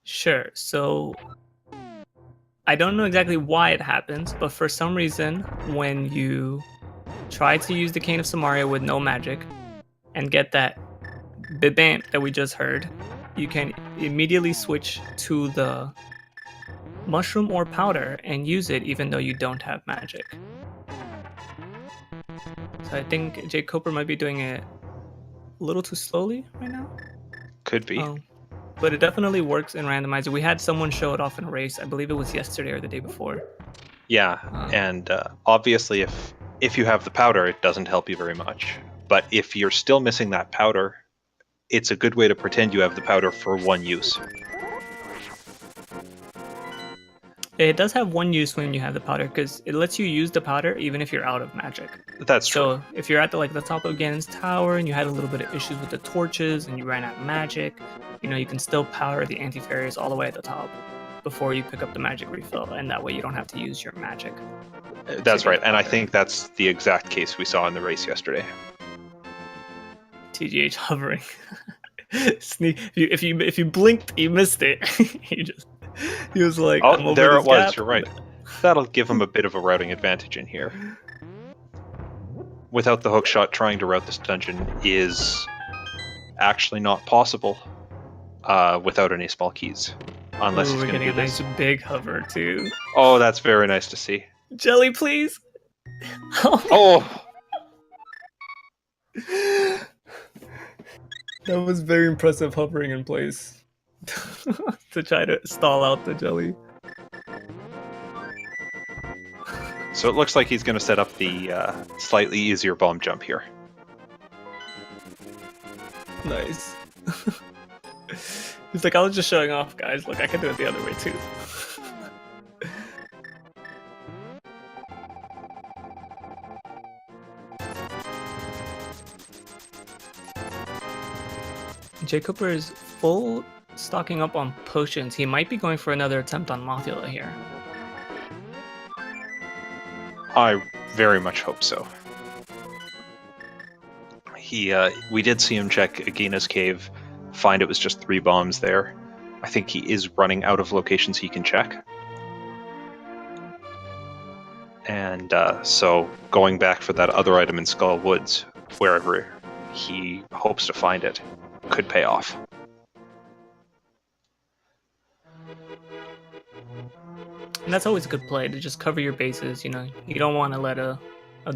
Sure. So, I don't know exactly why it happens, but for some reason, when you try to use the Cane of Samaria with no magic and get that bibamp that we just heard, you can immediately switch to the mushroom or powder and use it even though you don't have magic. So I think jkoper might be doing it a little too slowly right now. Could be. But it definitely works in Randomizer. We had someone show it off in a race. I believe it was yesterday or the day before. Yeah, and obviously if you have the powder, it doesn't help you very much. But if you're still missing that powder, it's a good way to pretend you have the powder for one use. It does have one use when you have the powder, because it lets you use the powder even if you're out of magic. That's true. So if you're at the top of Ganon's tower and you had a little bit of issues with the torches and you ran out of magic, you can still power the anti-fairies all the way at the top before you pick up the magic refill, and that way you don't have to use your magic. That's right, and I think that's the exact case we saw in the race yesterday. TGH hovering. Sneak. If you blinked, you missed it. He was like, oh, there it was. Gap. You're right. That'll give him a bit of a routing advantage in here. Without the hookshot, trying to route this dungeon is actually not possible without any small keys. Unless he's we're going to getting do a this. nice big hover too. Oh, that's very nice to see. Jelly, please. Oh. That was very impressive hovering in place. to try to stall out the jelly. So it looks like he's going to set up the slightly easier bomb jump here. Nice. He's like, I was just showing off, guys. Look, I can do it the other way too. jkoper is full stocking up on potions. He might be going for another attempt on Mothula here. I very much hope so. We did see him check Agina's cave, find it was just 3 bombs there. I think he is running out of locations he can check. And so going back for that other item in Skull Woods, wherever he hopes to find it, could pay off. And that's always a good play, to just cover your bases. You know, you don't want to let a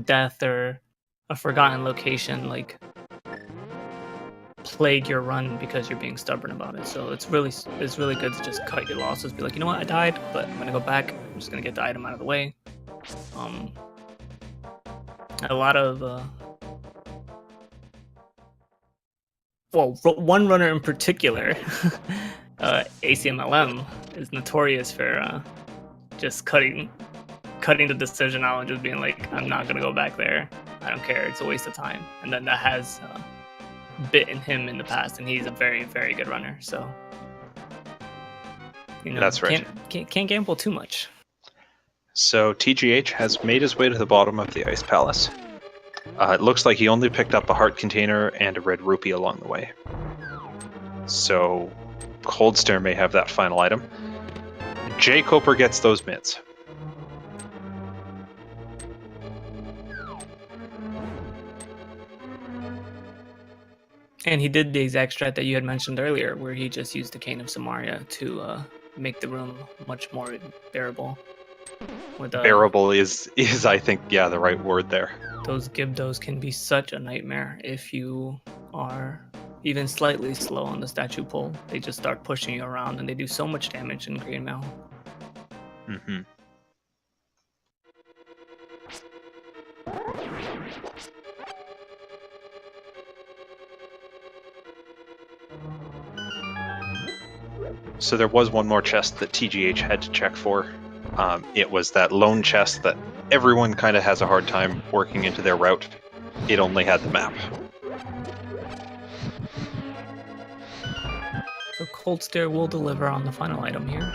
death or a forgotten location like plague your run because you're being stubborn about it. So it's really good to just cut your losses. Be like, you know what, I died, but I'm gonna go back. I'm just gonna get the item out of the way. A lot of one runner in particular, ACMLM, is notorious for just cutting the decision out and just being like, I'm not gonna go back there. I don't care. It's a waste of time. And then that has bitten him in the past, and he's a very, very good runner. So, you know, that's right. Can't gamble too much. So TGH has made his way to the bottom of the Ice Palace. It looks like he only picked up a heart container and a red rupee along the way. So Cold Stare may have that final item. jkoper gets those mids. And he did the exact strat that you had mentioned earlier, where he just used the Cane of Samaria to make the room much more bearable. Bearable is I think, yeah, the right word there. Those Gibdos can be such a nightmare if you are even slightly slow on the statue pull. They just start pushing you around, and they do so much damage in Green Mail. Mm-hmm. So there was one more chest that TGH had to check for. It was that lone chest that everyone kind of has a hard time working into their route. It only had the map. So Cold Stare will deliver on the final item here.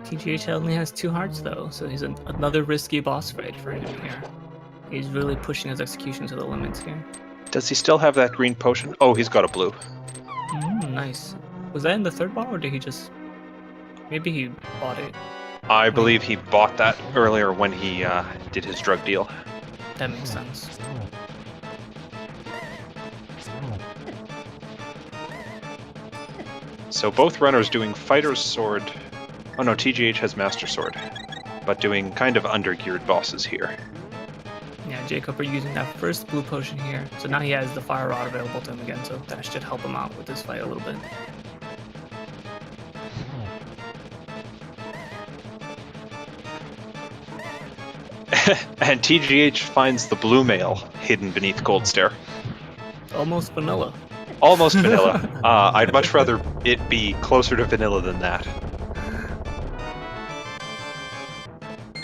TGH only has 2 hearts though, so he's another risky boss fight for him here. He's really pushing his execution to the limits here. Does he still have that green potion? Oh, he's got a blue. Nice. Was that in the 3rd bottle, or did he just... Maybe he bought it. I believe he bought that earlier when he did his drug deal. That makes sense. So both runners doing Fighter's Sword. Oh no, TGH has Master Sword, but doing kind of undergeared bosses here. Yeah, jkoper using that first blue potion here. So now he has the Fire Rod available to him again, so that should help him out with this fight a little bit. And TGH finds the blue mail hidden beneath Cold Stare. Almost vanilla. Almost vanilla. I'd much rather it be closer to vanilla than that.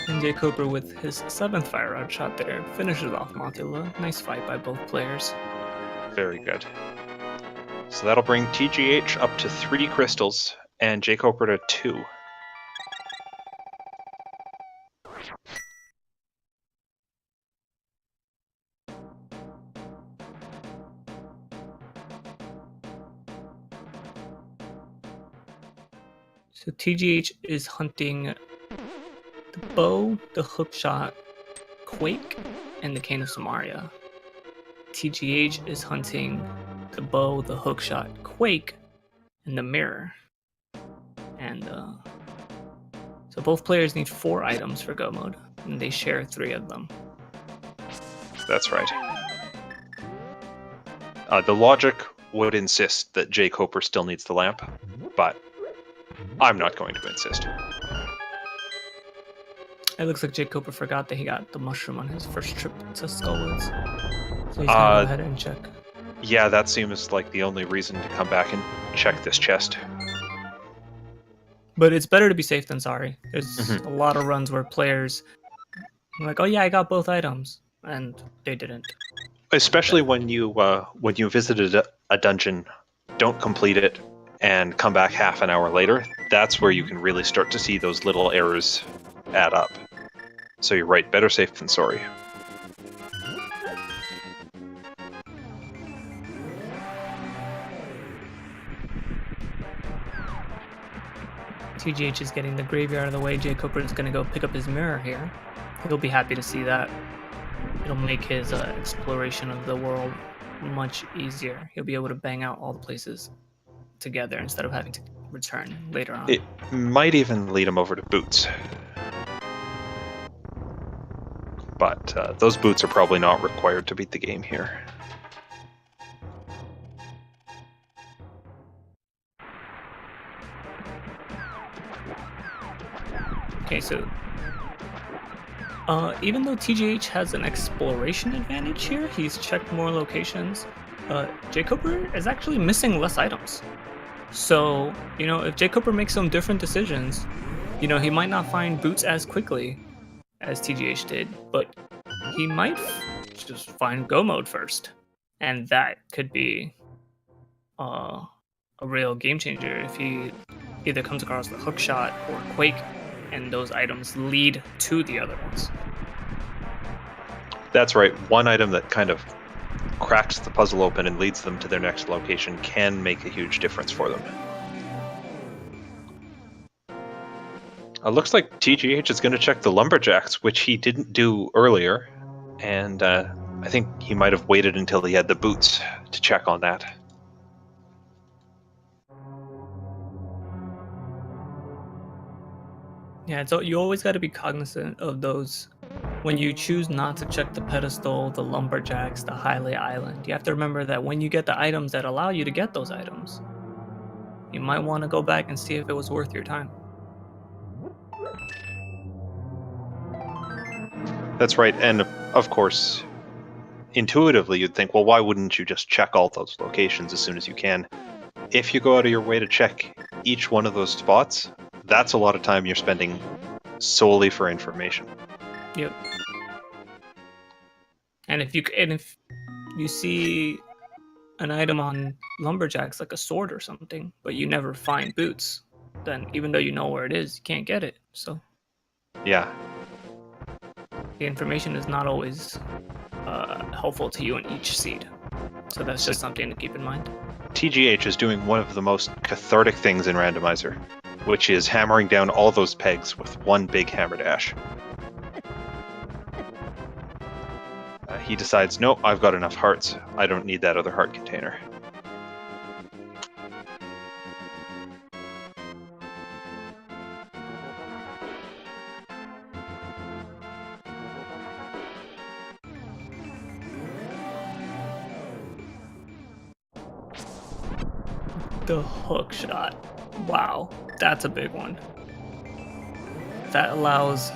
And jkoper with his 7th Fire Rod shot there finishes off Mothula. Nice fight by both players. Very good. So that'll bring TGH up to 3 crystals and jkoper to 2. So TGH is hunting the bow, the hookshot, Quake, and the Cane of Samaria. TGH is hunting the bow, the hookshot, Quake, and the mirror. And so both players need 4 items for go mode, and they share 3 of them. That's right. The logic would insist that jkoper still needs the lamp, but I'm not going to insist. It looks like jkoper forgot that he got the mushroom on his first trip to Skullwoods. So he's gonna go ahead and check. Yeah, that seems like the only reason to come back and check this chest. But it's better to be safe than sorry. There's a lot of runs where players are like, oh yeah, I got both items, and they didn't. Especially when you visited a dungeon, don't complete it, and come back half an hour later. That's where you can really start to see those little errors add up. So you're right, better safe than sorry. TGH is getting the graveyard out of the way. jkoper is going to go pick up his mirror here. He'll be happy to see that. It'll make his exploration of the world much easier. He'll be able to bang out all the places together instead of having to return later on. It might even lead him over to boots. But those boots are probably not required to beat the game here. Okay, so even though TGH has an exploration advantage here, he's checked more locations, jkoper is actually missing less items. So, you know, if jkoper makes some different decisions, you know, he might not find boots as quickly as TGH did, but he might just find go mode first. And that could be a real game changer if he either comes across the hook shot or quake, and those items lead to the other ones. That's right. One item that kind of cracks the puzzle open and leads them to their next location can make a huge difference for them. Looks like TGH is going to check the lumberjacks, which he didn't do earlier, and I think he might have waited until he had the boots to check on that. Yeah, so you always got to be cognizant of those. When you choose not to check the pedestal, the lumberjacks, the highlight island, you have to remember that when you get the items that allow you to get those items, you might want to go back and see if it was worth your time. That's right, and of course, intuitively you'd think, well, why wouldn't you just check all those locations as soon as you can? If you go out of your way to check each one of those spots, that's a lot of time you're spending solely for information. Yep. And if you see an item on lumberjacks like a sword or something, but you never find boots, then even though you know where it is, you can't get it. So yeah, the information is not always helpful to you in each seed. So that's just something to keep in mind. TGH is doing one of the most cathartic things in Randomizer, which is hammering down all those pegs with one big hammer dash. He decides, no, I've got enough hearts. I don't need that other heart container. The hook shot. Wow, that's a big one. That allows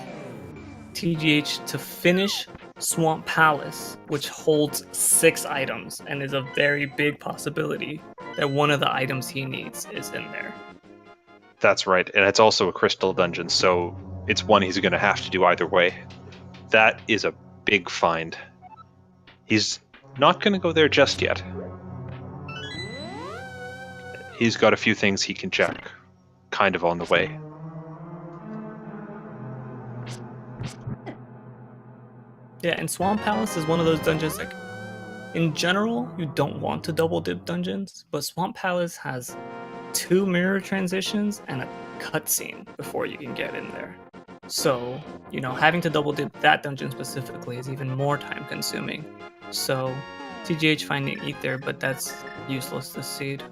TGH to finish Swamp Palace, which holds 6 items and is a very big possibility that one of the items he needs is in there. That's right, and it's also a crystal dungeon, so it's one he's going to have to do either way. That is a big find. He's not going to go there just yet. He's got a few things he can check, kind of on the way. Yeah, and Swamp Palace is one of those dungeons, like, in general, you don't want to double dip dungeons, but Swamp Palace has 2 mirror transitions and a cutscene before you can get in there. So, you know, having to double dip that dungeon specifically is even more time consuming. So, TGH finding Ether, but that's useless this seed.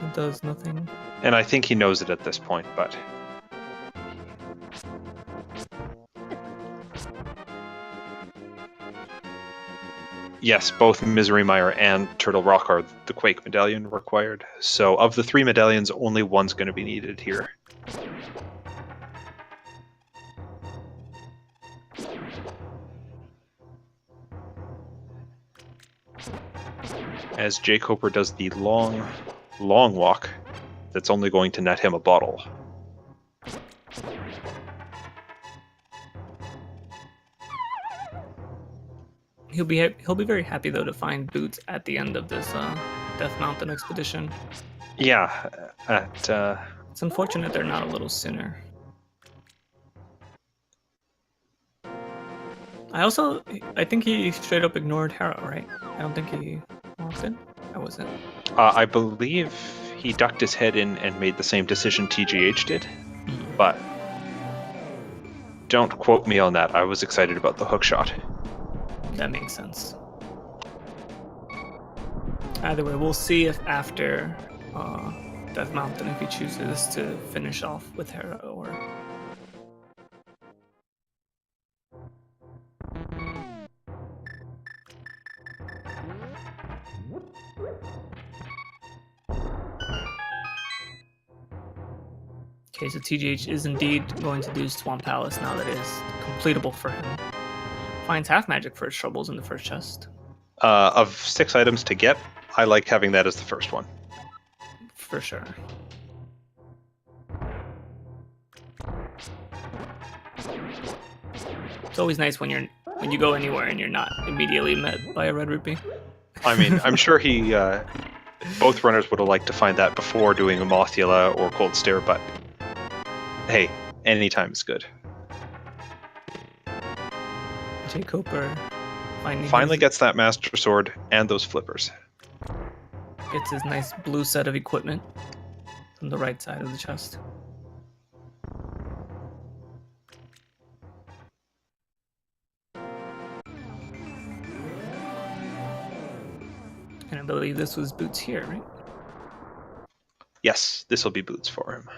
It does nothing. And I think he knows it at this point, but... Yes, both Misery Mire and Turtle Rock are the Quake medallion required. So of the 3 medallions, only one's going to be needed here. As jkoper does the long walk that's only going to net him a bottle. He'll be very happy though to find boots at the end of this Death Mountain expedition. Yeah, it's unfortunate they're not a little sooner. I think he straight up ignored Hera, right? I don't think he walked in. I wasn't. I believe he ducked his head in and made the same decision TGH did, but don't quote me on that. I was excited about the hook shot. That makes sense. Either way, we'll see if after Death Mountain, if he chooses to finish off with Hera or... Okay, so TGH is indeed going to do Swamp Palace now that it is completable for him. Finds half magic for his troubles in the first chest. Of 6 items to get, I like having that as the first one. For sure. It's always nice when you go anywhere and you're not immediately met by a red rupee. I mean, I'm sure both runners would have liked to find that before doing a Mothula or Cold Stare, but hey, anytime is good. jkoper finally gets that Master Sword and those flippers. Gets his nice blue set of equipment on the right side of the chest. And I believe this was boots here, right? Yes, this will be boots for him.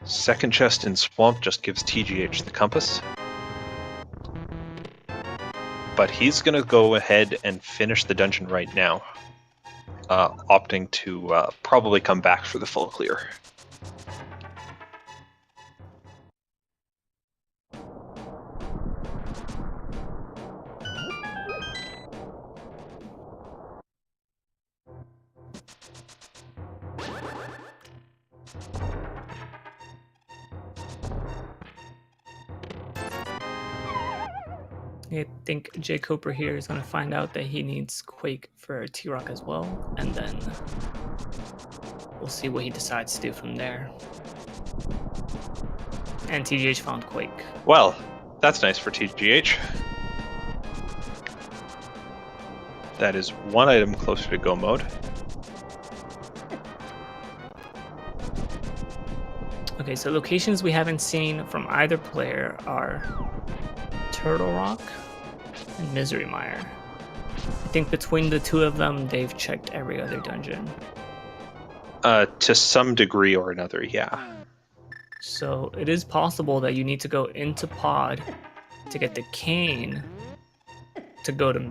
Second chest in Swamp just gives TGH the compass. But he's going to go ahead and finish the dungeon right now, opting to probably come back for the full clear. I think jkoper here is going to find out that he needs Quake for T-Rock as well, and then we'll see what he decides to do from there. And TGH found Quake. Well, that's nice for TGH. That is one item closer to go mode. Okay, so locations we haven't seen from either player are Turtle Rock and Misery Mire. I think between the two of them, they've checked every other dungeon. To some degree or another, yeah. So it is possible that you need to go into Pod to get the cane to go to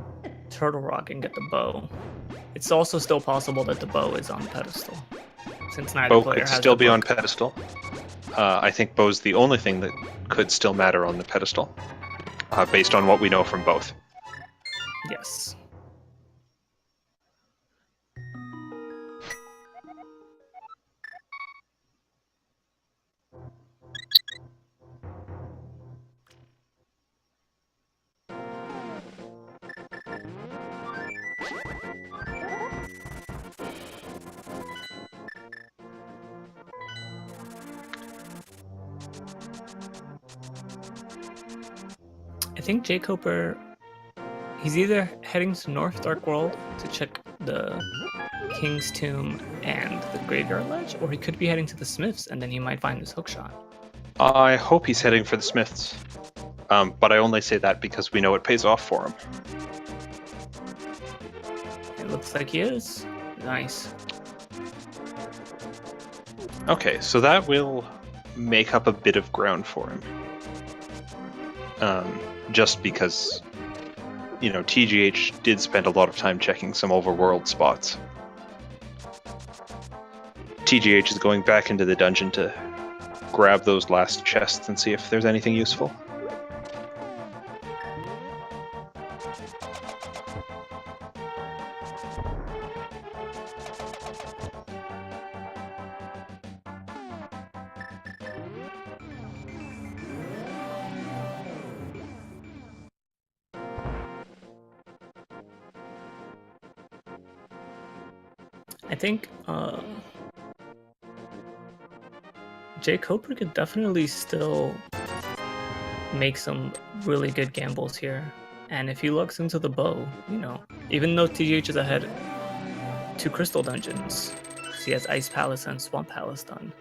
Turtle Rock and get the bow. It's also still possible that the bow is on pedestal, since neither player has could still be book. on pedestal. I think bow's the only thing that could still matter on the pedestal, based on what we know from both. Yes. I think jkoper, he's either heading to North Dark World to check the King's Tomb and the Graveyard Ledge, or he could be heading to the Smiths and then he might find this hookshot. I hope he's heading for the Smiths. But I only say that because we know it pays off for him. It looks like he is. Nice. Okay, so that will make up a bit of ground for him. Just because, you know, TGH did spend a lot of time checking some overworld spots. TGH is going back into the dungeon to grab those last chests and see if there's anything useful. I think jkoper could definitely still make some really good gambles here. And if he looks into the bow, you know, even though TGH is ahead 2 crystal dungeons, he has Ice Palace and Swamp Palace done.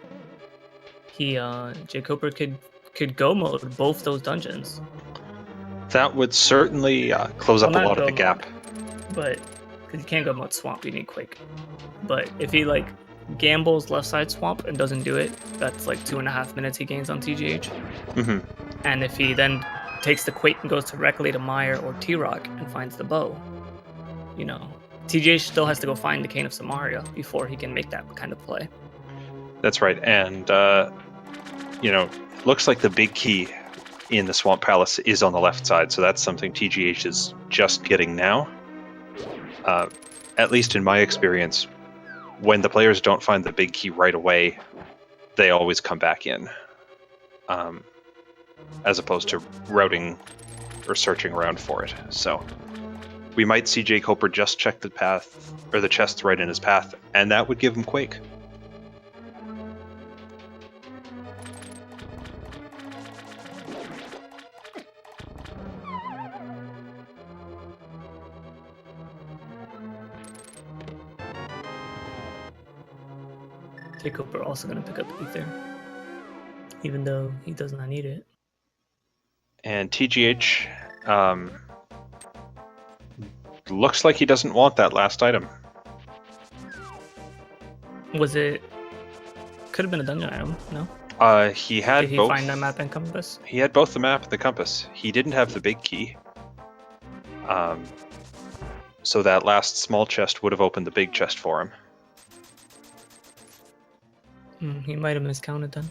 jkoper could go mode both those dungeons. That would certainly close up a lot of the gap. But because you can't go mode swamp, you need Quake. But if he like gambles left side swamp and doesn't do it, that's like 2.5 minutes he gains on TGH. Mm-hmm. And if he then takes the Quake and goes directly to Mire or T-Rock and finds the bow, you know, TGH still has to go find the Cane of Samaria before he can make that kind of play. That's right, and you know, looks like the big key in the Swamp Palace is on the left side, so that's something TGH is just getting now. At least in my experience, when the players don't find the big key right away, they always come back in, as opposed to routing or searching around for it. So we might see jkoper just check the path, or the chests right in his path, and that would give him Quake. jkoper also going to pick up Ether, even though he does not need it. And TGH looks like he doesn't want that last item. Was it? Could have been a dungeon item, no? He had Did he both. find the map and compass? He had both the map and the compass. He didn't have the big key. So that last small chest would have opened the big chest for him. He might have miscounted then.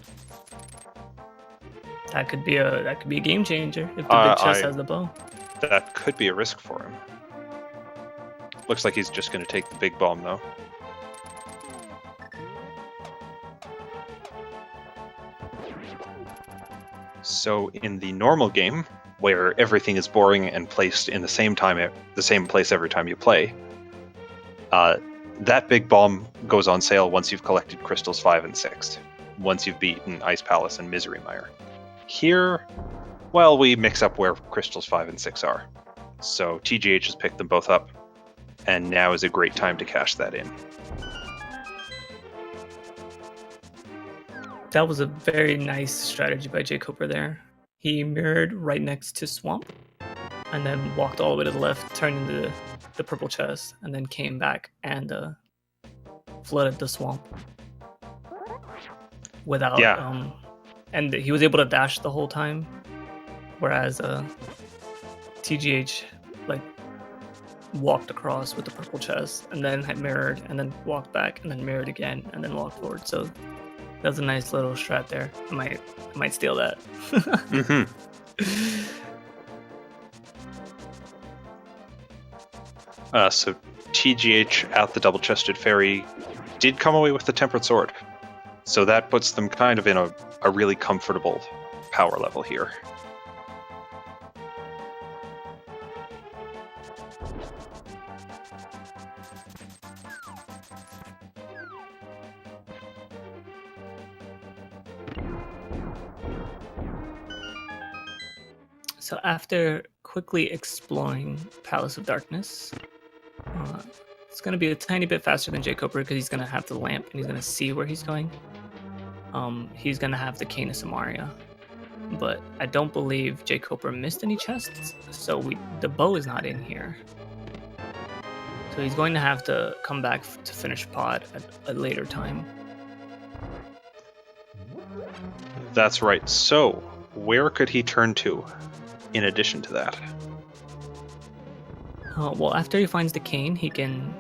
That could be a game changer if the big chest has the bow. That could be a risk for him. Looks like he's just going to take the big bomb though. So in the normal game, where everything is boring and placed in the same place every time you play, that big bomb goes on sale once you've collected crystals 5 and 6, once you've beaten Ice Palace and Misery Mire. Here, well, we mix up where crystals 5 and 6 are. So TGH has picked them both up, and now is a great time to cash that in. That was a very nice strategy by jkoper there. He mirrored right next to Swamp, and then walked all the way to the left, turned into the purple chest, and then came back and flooded the Swamp. Without, and he was able to dash the whole time, whereas TGH like walked across with the purple chest, and then had mirrored, and then walked back, and then mirrored again, and then walked forward. So that was a nice little strat there. I might steal that. Mm-hmm. So TGH at the double-chested fairy did come away with the tempered sword. So that puts them kind of in a really comfortable power level here. So after quickly exploring Palace of Darkness, it's going to be a tiny bit faster than jkoper because he's going to have the lamp and he's going to see where he's going. He's going to have the Cane of Samaria. but I don't believe jkoper missed any chests, so the bow is not in here. So he's going to have to come back to finish pod at a later time. That's right. So, where could he turn to in addition to that? Well, after he finds the cane, he can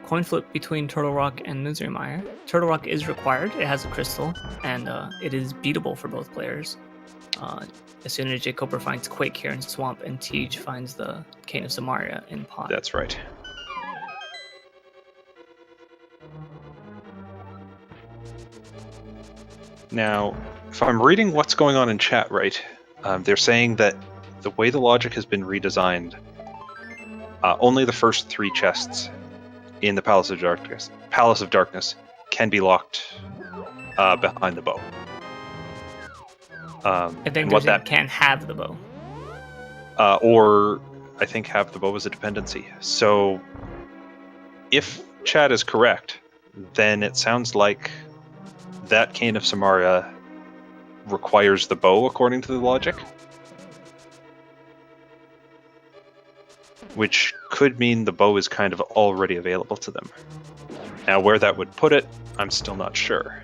coin flip between Turtle Rock and Misery Mire. Turtle Rock is required. It has a crystal, and it is beatable for both players. As soon as jkoper finds Quake here in Swamp, and TGH finds the Cane of Samaria in pod. That's right. Now, if I'm reading what's going on in chat right, they're saying that the way the logic has been redesigned, only the first 3 chests in the Palace of Darkness can be locked behind the bow. I think what that can't have the bow. Or I think have the bow as a dependency. So if chat is correct, then it sounds like that Cane of Samaria requires the bow according to the logic. Which could mean the bow is kind of already available to them. Now where that would put it, I'm still not sure.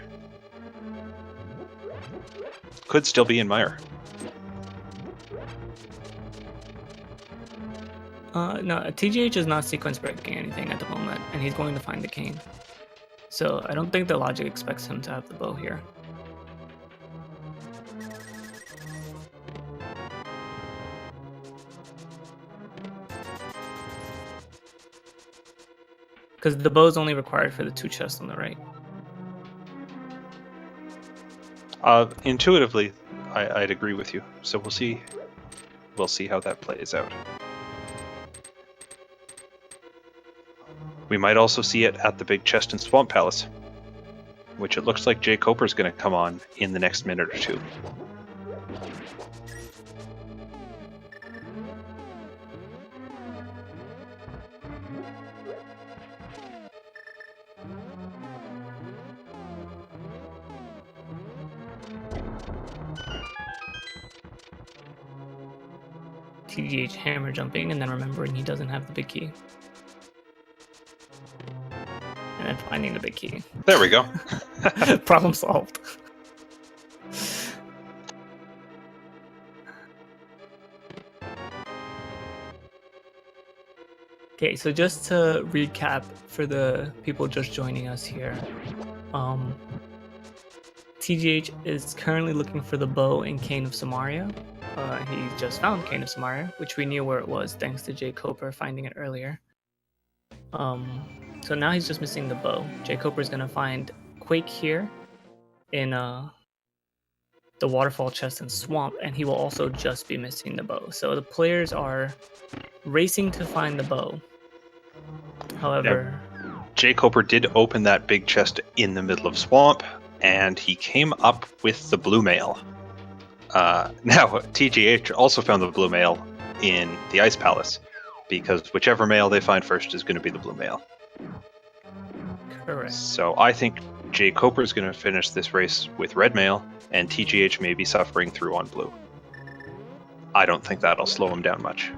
Could still be in Mire. No, TGH is not sequence breaking anything at the moment, and he's going to find the cane. So I don't think the logic expects him to have the bow here. Because the bow is only required for the 2 chests on the right. Intuitively, I'd agree with you. So we'll see. We'll see how that plays out. We might also see it at the big chest in Swamp Palace, which it looks like jkoper is going to come on in the next minute or 2. TGH hammer jumping and then remembering he doesn't have the big key. And then finding the big key. There we go. Problem solved. Okay, so just to recap for the people just joining us here, TGH is currently looking for the bow in Cane of Samaria. He just found Cane of Samaria, which we knew where it was thanks to jkoper finding it earlier. So now he's just missing the bow. jkoper is going to find Quake here in the waterfall chest and Swamp, and he will also just be missing the bow. So the players are racing to find the bow. However, jkoper did open that big chest in the middle of Swamp, and he came up with the blue mail. Now, TGH also found the blue mail in the Ice Palace, because whichever mail they find first is going to be the blue mail. Correct. So I think jkoper is going to finish this race with red mail, and TGH may be suffering through on blue. I don't think that'll slow him down much.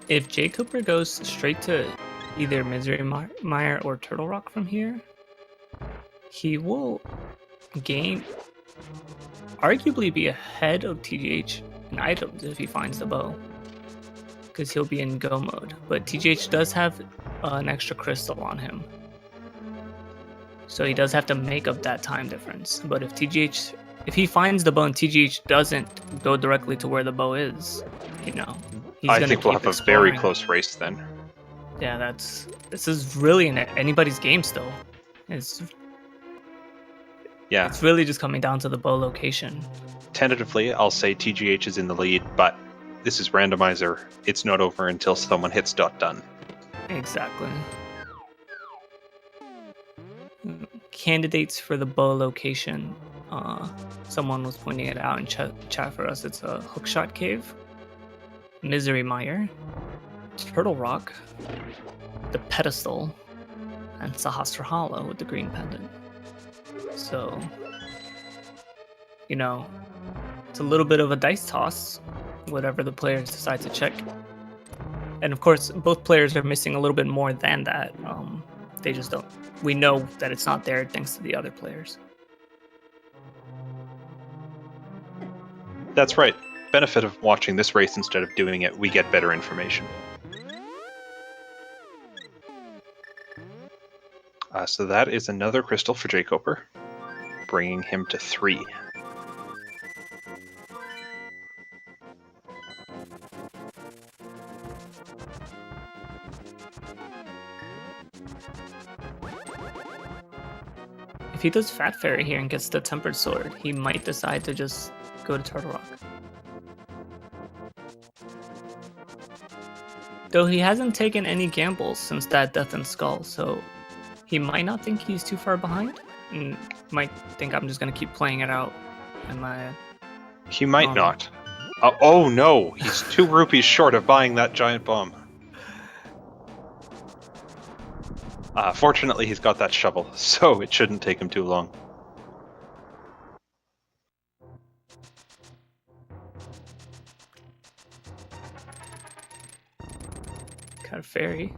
If jkoper goes straight to either Misery Mire or Turtle Rock from here, he will arguably be ahead of TGH in items if he finds the bow, because he'll be in go mode. But TGH does have an extra crystal on him, so he does have to make up that time difference. But if he finds the bow and TGH doesn't go directly to where the bow is, I think we'll have a very close race then. Yeah, this is really in anybody's game still. It's really just coming down to the bow location. Tentatively, I'll say TGH is in the lead, but this is randomizer. It's not over until someone hits .done. Exactly. Candidates for the bow location. Someone was pointing it out in chat for us. It's a Hookshot Cave, Misery Mire, Turtle Rock, the pedestal, and Sahasra Hollow with the green pendant. So, you know, it's a little bit of a dice toss, whatever the players decide to check. And of course, both players are missing a little bit more than that. They just don't. We know that it's not there thanks to the other players. That's right. Benefit of watching this race instead of doing it, we get better information. So that is another crystal for jkoper, bringing him to 3. If he does Fat Fairy here and gets the Tempered Sword, he might decide to just go to Turtle Rock. Though he hasn't taken any gambles since that Death and Skull, so he might not think he's too far behind, and might think I'm just going to keep playing it out. He might not. Oh no, he's 2 rupees short of buying that giant bomb. Fortunately, he's got that shovel, so it shouldn't take him too long. Got a fairy.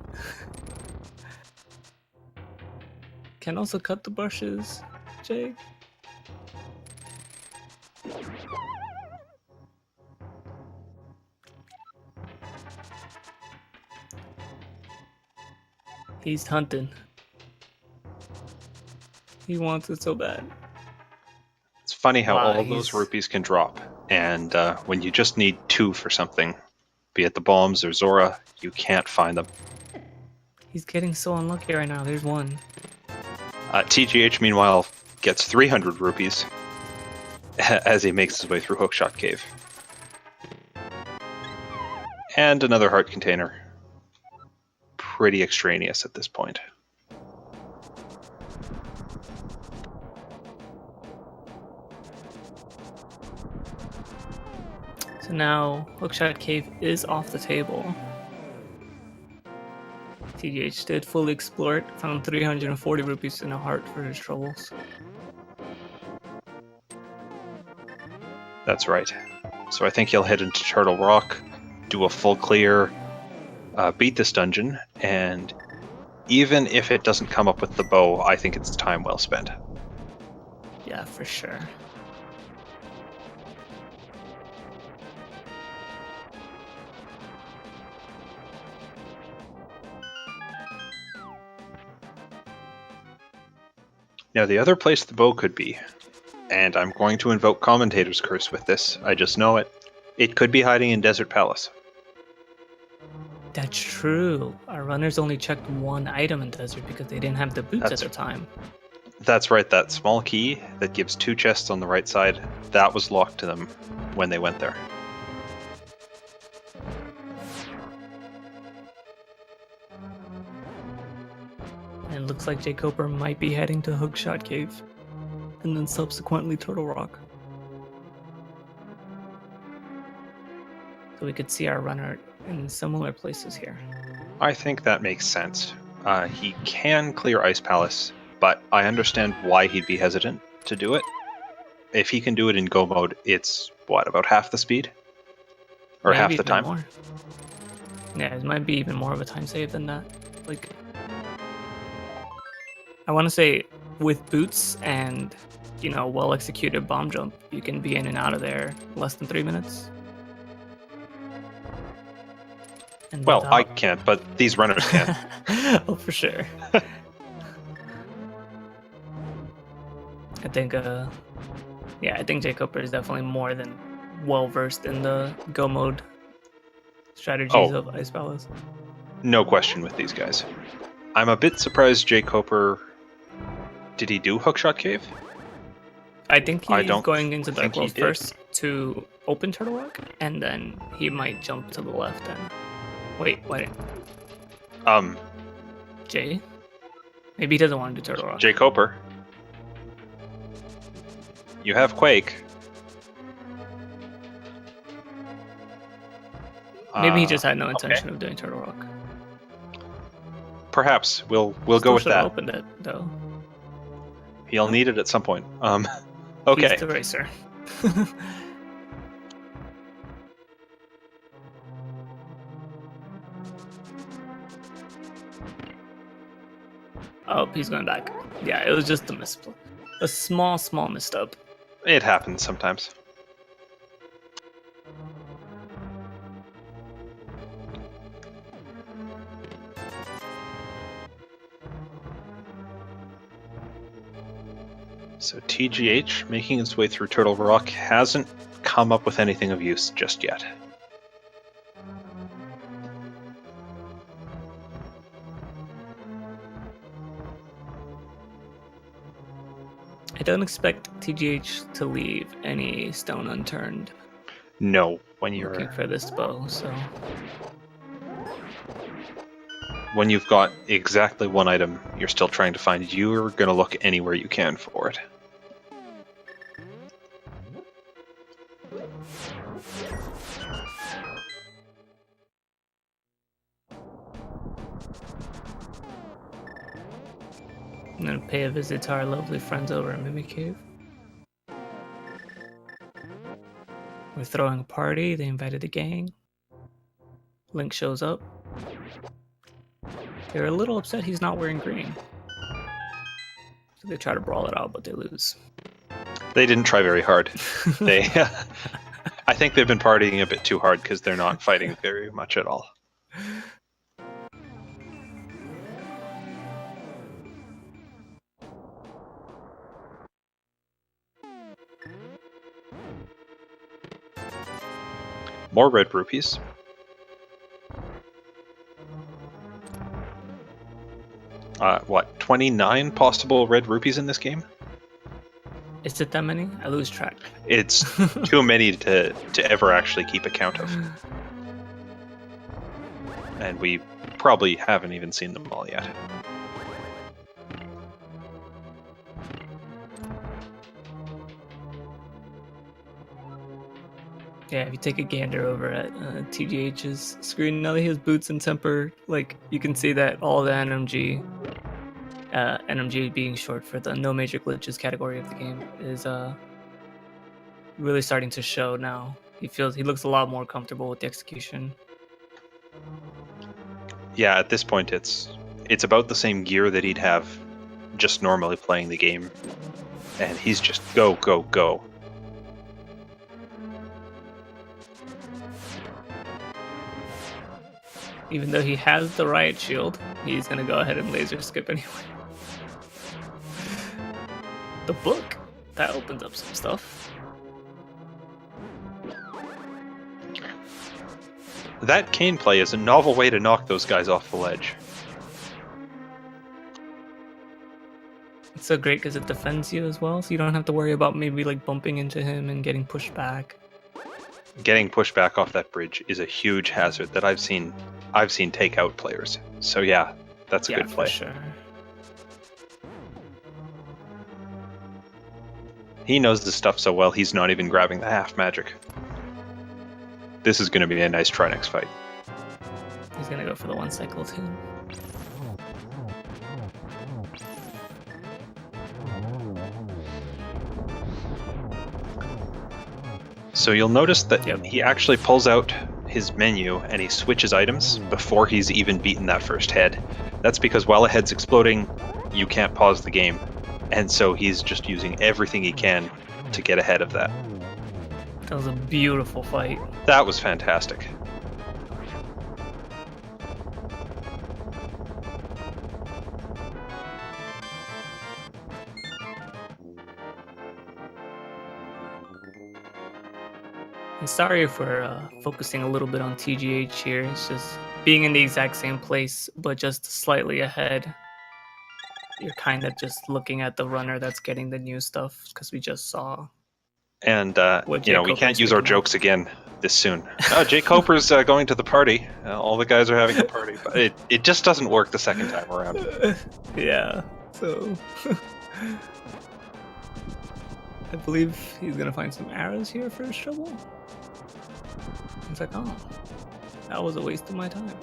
Can also cut the bushes, Jake. He's hunting. He wants it so bad. It's funny how all those rupees can drop, and when you just need 2 for something, be it the bombs or Zora, you can't find them. He's getting so unlucky right now. There's 1. TGH, meanwhile, gets 300 rupees as he makes his way through Hookshot Cave. And another heart container. Pretty extraneous at this point. So now Hookshot Cave is off the table. TGH did fully explore it, found 340 rupees in a heart for his troubles. That's right. So I think he'll head into Turtle Rock, do a full clear, beat this dungeon, and even if it doesn't come up with the bow, I think it's time well spent. Yeah, for sure. Now the other place the bow could be, and I'm going to invoke Commentator's Curse with this, I just know it, it could be hiding in Desert Palace. That's true. Our runners only checked 1 item in Desert because they didn't have the boots at the time. That's right, that small key that gives 2 chests on the right side, that was locked to them when they went there. And it looks like jkoper might be heading to Hookshot Cave, and then subsequently Turtle Rock. So we could see our runner in similar places here. I think that makes sense. He can clear Ice Palace, but I understand why he'd be hesitant to do it. If he can do it in Go mode, it's, what, about half the speed? Or Maybe half the time? More. Yeah, it might be even more of a time save than that. Like, I want to say with boots and, you know, well-executed bomb jump, you can be in and out of there less than 3 minutes. And well, I can't, but these runners can. Oh, for sure. I think, I think jkoper is definitely more than well-versed in the Go mode strategies of Ice Palace. No question with these guys. I'm a bit surprised jkoper... Did he do Hookshot Cave? I think he's going into Dark World first to open Turtle Rock, and then he might jump to the left and... Wait. Jay? Maybe he doesn't want to do Turtle Rock. jkoper. You have Quake. Maybe he just had no intention of doing Turtle Rock. perhaps we'll go Still with should have that. opened it though. He'll need it at some point. He's Okay. the racer. Oh, he's going back. Yeah, it was just a small misstep. It happens sometimes. So TGH, making its way through Turtle Rock, hasn't come up with anything of use just yet. I don't expect TGH to leave any stone unturned No, looking for this bow, so... when you've got exactly one item you're still trying to find, you're going to look anywhere you can for it. I'm gonna pay a visit to our lovely friends over at Mimic Cave. We're throwing a party, they invited the gang. Link shows up. They're a little upset he's not wearing green. So they try to brawl it out, but they lose. They didn't try very hard. I think they've been partying a bit too hard because they're not fighting very much at all. More red rupees. What, 29 possible red rupees in this game? Is it that many? I lose track. It's too many to ever actually keep account of. And we probably haven't even seen them all yet. Yeah, if you take a gander over at TGH's screen, now that he has boots and temper, like, you can see that all the NMG being short for the no major glitches category of the game, is really starting to show now. He looks a lot more comfortable with the execution. Yeah, at this point it's about the same gear that he'd have just normally playing the game. And he's just go, go, go. Even though he has the riot shield, he's gonna go ahead and laser skip anyway. The book, that opens up some stuff. That cane play is a novel way to knock those guys off the ledge. It's so great because it defends you as well, so you don't have to worry about maybe like bumping into him and getting pushed back. Getting pushed back off that bridge is a huge hazard that I've seen take out players. So yeah, that's a good play. For sure. He knows this stuff so well, he's not even grabbing the half magic. This is going to be a nice try next fight. He's gonna go for the one cycle too. So you'll notice that he actually pulls out his menu and he switches items before he's even beaten that first head. That's because while a head's exploding, you can't pause the game. And so he's just using everything he can to get ahead of that. That was a beautiful fight. That was fantastic. I'm sorry if we're focusing a little bit on TGH here. It's just being in the exact same place, but just slightly ahead. You're kind of just looking at the runner that's getting the new stuff, because we just saw. And, we can't use our jokes again this soon. jkoper's going to the party. All the guys are having a party. But it just doesn't work the second time around. Yeah, so... I believe he's going to find some arrows here for his trouble. He's like, oh, that was a waste of my time.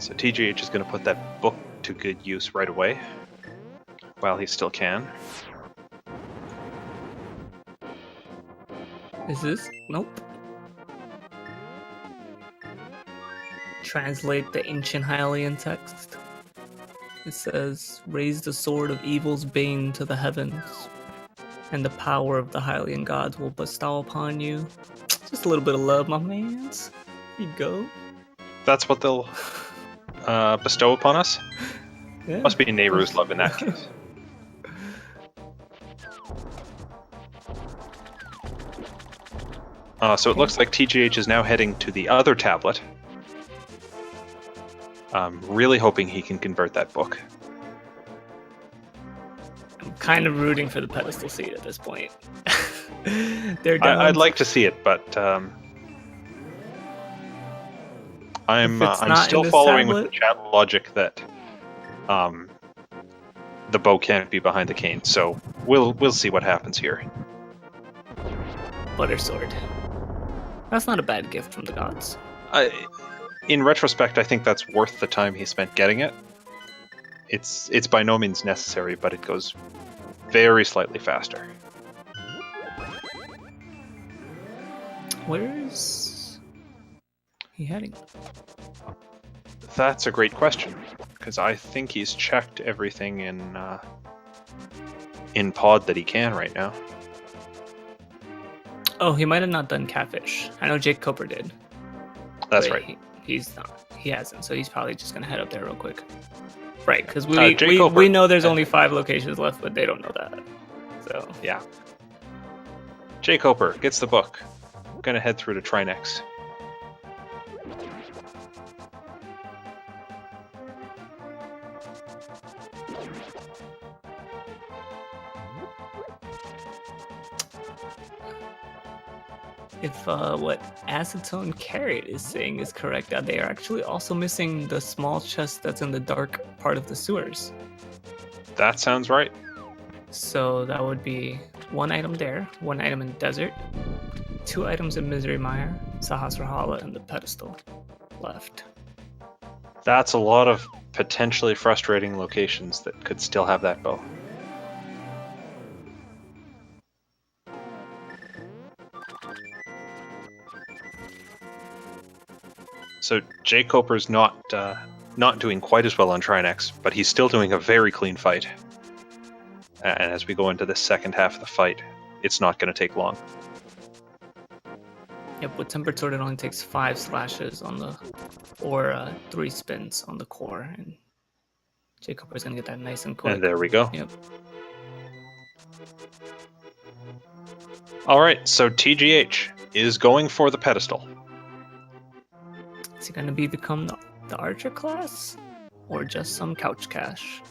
So TGH is going to put that book to good use right away, while he still can. Is this? Nope. Translate the ancient Hylian text. It says, raise the sword of evil's bane to the heavens, and the power of the Hylian gods will bestow upon you. Just a little bit of love, my mans. Here you go. That's what they'll bestow upon us? Yeah. Must be Nehru's love in that case. So it looks like TGH is now heading to the other tablet. Really hoping he can convert that book. I'm kind of rooting for the pedestal seat at this point. They're down. I'd like to see it, but I'm still following with the chat logic that the bow can't be behind the cane. So we'll see what happens here. Butter sword. That's not a bad gift from the gods. In retrospect, I think that's worth the time he spent getting it. It's by no means necessary, but it goes very slightly faster. Where is he heading? That's a great question, because I think he's checked everything in pod that he can right now. Oh, he might have not done catfish. I know jkoper did. That's right. He's not. He hasn't, so he's probably just gonna head up there real quick. Right, because we know there's only 5 locations left, but they don't know that. So yeah. jkoper gets the book. Gonna head through to Trinex. If what Acetone Carrot is saying is correct, that they are actually also missing the small chest that's in the dark part of the sewers. That sounds right. So that would be 1 item there, 1 item in Desert, 2 items in Misery Mire, Sahasrahala, and the pedestal left. That's a lot of potentially frustrating locations that could still have that bow. So jkoper's not doing quite as well on Trinex, but he's still doing a very clean fight. And as we go into the second half of the fight, it's not going to take long. Yep, with Tempered Sword it only takes 5 slashes on the, or 3 spins on the core, and jkoper's gonna get that nice and quick. And there we go. Yep. All right, so TGH is going for the pedestal. Is he gonna become the archer class, or just some couch cash?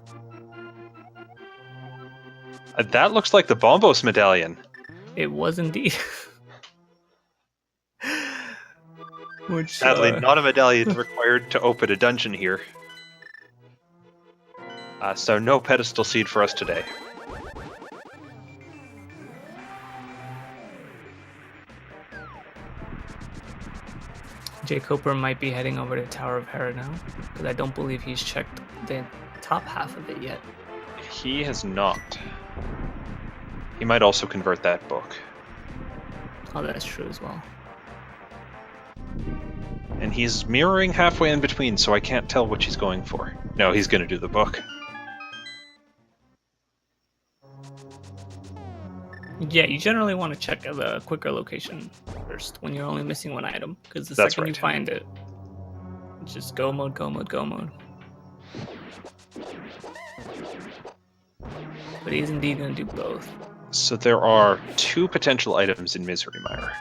That looks like the Bombos medallion. It was indeed. Which, sadly, not a medallion required to open a dungeon here. So no pedestal seed for us today. jkoper might be heading over to Tower of Hera now, because I don't believe he's checked the top half of it yet. He has not. He might also convert that book. Oh, that's true as well. And he's mirroring halfway in between, so I can't tell which he's going for. No, he's going to do the book. Yeah, you generally want to check the quicker location first when you're only missing 1 item, because the That's second you right. find it, it's just go mode, go mode, go mode. But he is indeed going to do both. So there are 2 potential items in Misery Mire.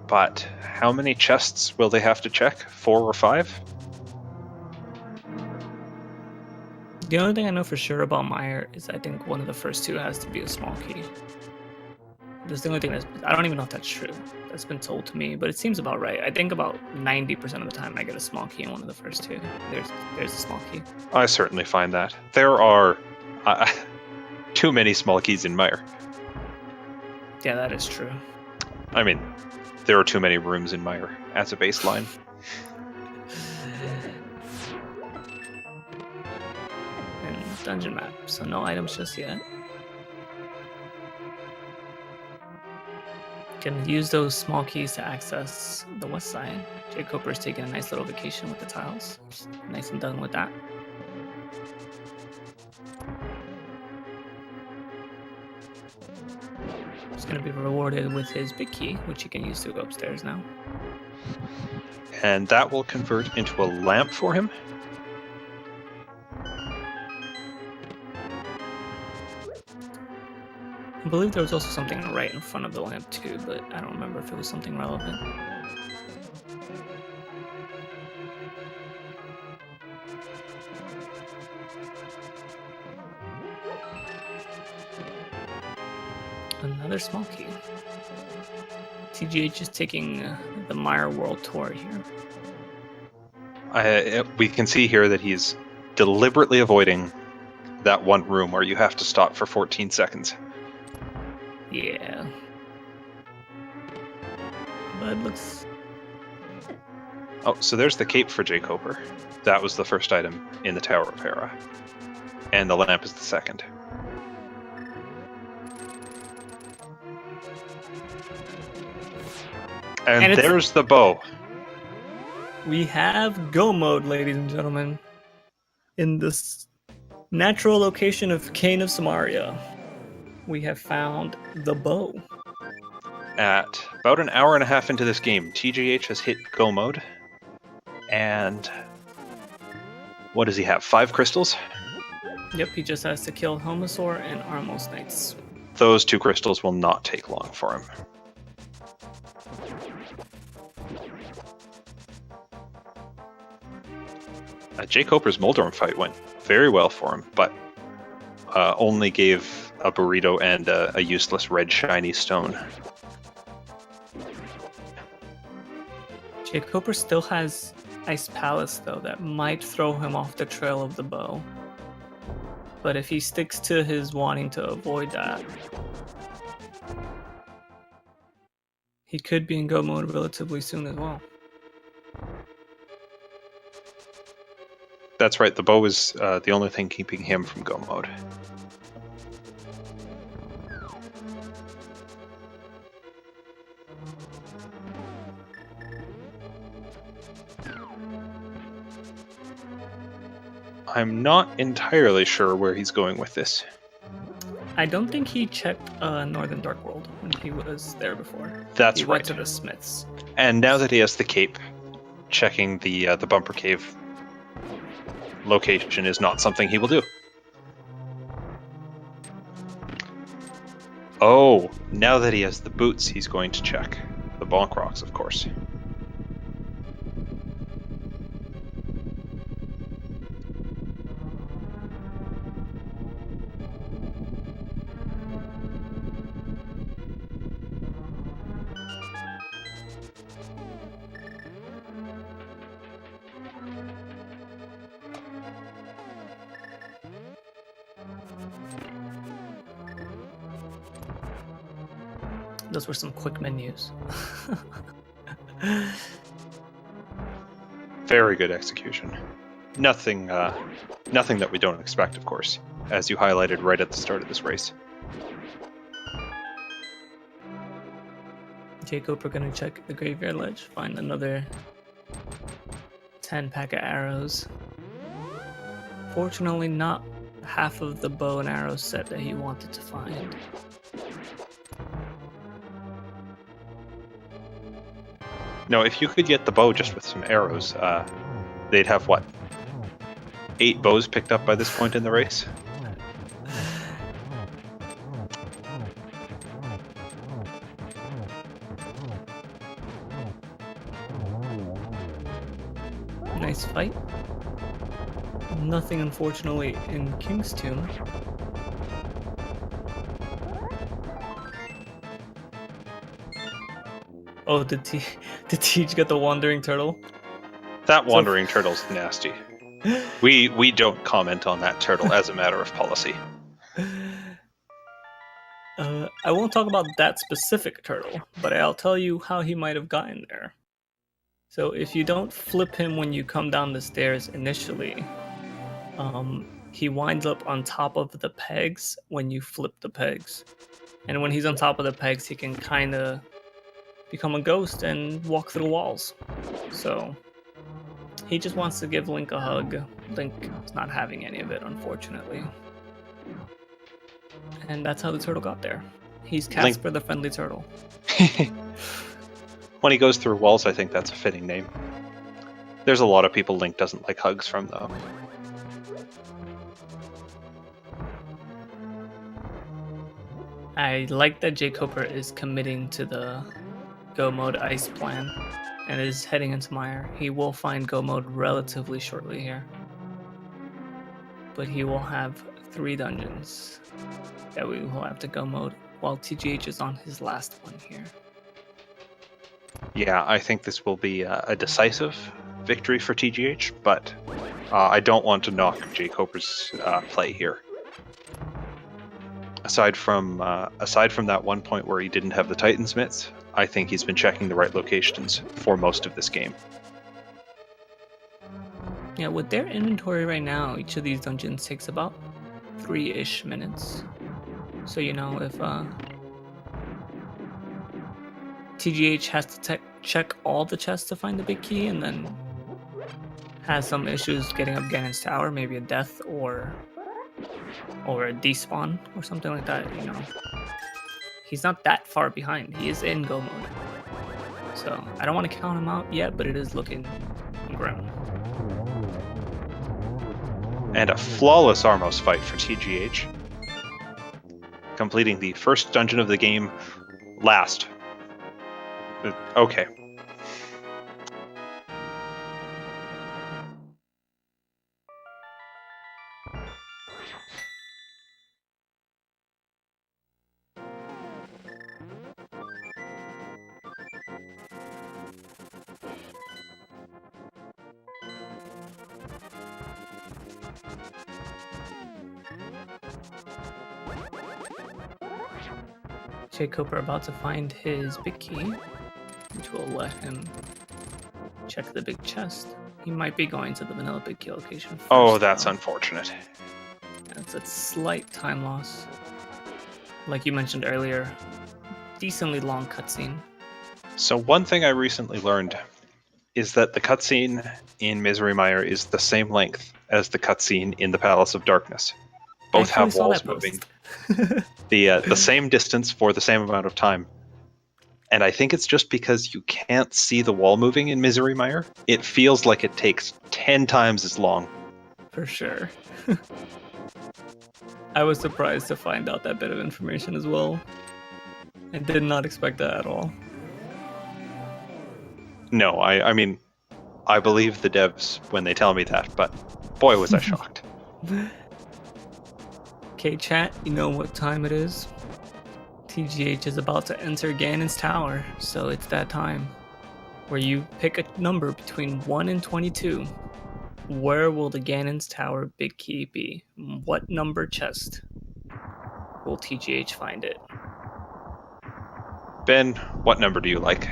But how many chests will they have to check? 4 or 5? The only thing I know for sure about Mire is I think one of the first 2 has to be a small key. That's the only thing I don't even know if that's true. That's been told to me, but it seems about right. I think about 90% of the time I get a small key in one of the first 2. There's a small key. I certainly find that. There are too many small keys in Mire. Yeah, that is true. I mean, There are too many rooms in Mire as a baseline. And dungeon map, so no items just yet. Can use those small keys to access the west side. jkoper's taking a nice little vacation with the tiles. He's nice and done with that. He's going to be rewarded with his big key, which he can use to go upstairs now. And that will convert into a lamp for him. I believe there was also something right in front of the lamp too, but I don't remember if it was something relevant. Another small key. TGH is taking the Mire World Tour here. We can see here that he's deliberately avoiding that one room where you have to stop for 14 seconds. Yeah. But it looks... Oh, so there's the cape for jkoper. That was the first item in the Tower of Hera. And the lamp is the second. And there's the bow. We have go mode, ladies and gentlemen. In this natural location of Cane of Samaria, we have found the bow. At about an hour and a half into this game, TGH has hit go mode. And what does he have? 5 crystals? Yep, he just has to kill Helmasaur and Armos Knights. Those 2 crystals will not take long for him. jkoper's Moldorm fight went very well for him, but only gave a burrito and a useless red shiny stone. jkoper still has Ice Palace, though, that might throw him off the trail of the bow. But if he sticks to his wanting to avoid that, he could be in go mode relatively soon as well. That's right, the bow is the only thing keeping him from go mode. I'm not entirely sure where he's going with this. I don't think he checked Northern Dark World when he was there before. That's he right. went to the Smiths. And now that he has the cape, checking the Bumper Cave location is not something he will do. Oh, now that he has the boots, he's going to check the Bonk Rocks, of course. Those were some quick menus. Very good execution. Nothing that we don't expect, of course, as you highlighted right at the start of this race. jkoper gonna check the Graveyard Ledge, find another 10 pack of arrows. Fortunately, not half of the bow and arrow set that he wanted to find. No, if you could get the bow just with some arrows, they'd have, what, 8 bows picked up by this point in the race? Nice fight. Nothing, unfortunately, in King's Tomb. Oh, did Teach get the Wandering Turtle? That Wandering Turtle's nasty. We don't comment on that turtle as a matter of policy. I won't talk about that specific turtle, but I'll tell you how he might have gotten there. So if you don't flip him when you come down the stairs initially, he winds up on top of the pegs when you flip the pegs. And when he's on top of the pegs, he can kind of become a ghost and walk through walls. So he just wants to give Link a hug. Link is not having any of it, unfortunately. And that's how the turtle got there. He's Casper the Friendly Turtle. When he goes through walls, I think that's a fitting name. There's a lot of people Link doesn't like hugs from, though. I like that jkoper is committing to the Go Mode Ice plan and is heading into Mire. He will find Go Mode relatively shortly here. But he will have 3 dungeons that we will have to Go Mode while TGH is on his last one here. Yeah, I think this will be a decisive victory for TGH, but I don't want to knock jkoper's play here. Aside from that one point where he didn't have the Titan's mitts, I think he's been checking the right locations for most of this game. Yeah, with their inventory right now, each of these dungeons takes about 3-ish minutes. So, you know, if TGH has to check all the chests to find the big key and then has some issues getting up Ganon's tower, maybe a death or a despawn or something like that, you know, he's not that far behind. He is in Go Mode. So I don't want to count him out yet, but it is looking grim. And a flawless Armos fight for TGH. Completing the first dungeon of the game last. Okay. jkoper about to find his big key, which will let him check the big chest. He might be going to the vanilla big key location first. Oh, that's unfortunate. That's a slight time loss. Like you mentioned earlier, decently long cutscene. So one thing I recently learned is that the cutscene in Misery Mire is the same length as the cutscene in the Palace of Darkness. Both have walls moving. The same distance for the same amount of time. And I think it's just because you can't see the wall moving in Misery Mire. It feels like it takes 10 times as long. For sure. I was surprised to find out that bit of information as well. I did not expect that at all. No, I mean, I believe the devs when they tell me that, but boy was I shocked. Okay, chat, you know what time it is. TGH is about to enter Ganon's tower, so it's that time where you pick a number between 1 and 22. Where will the Ganon's tower big key be? What number chest will TGH find it? Ben, what number do you like?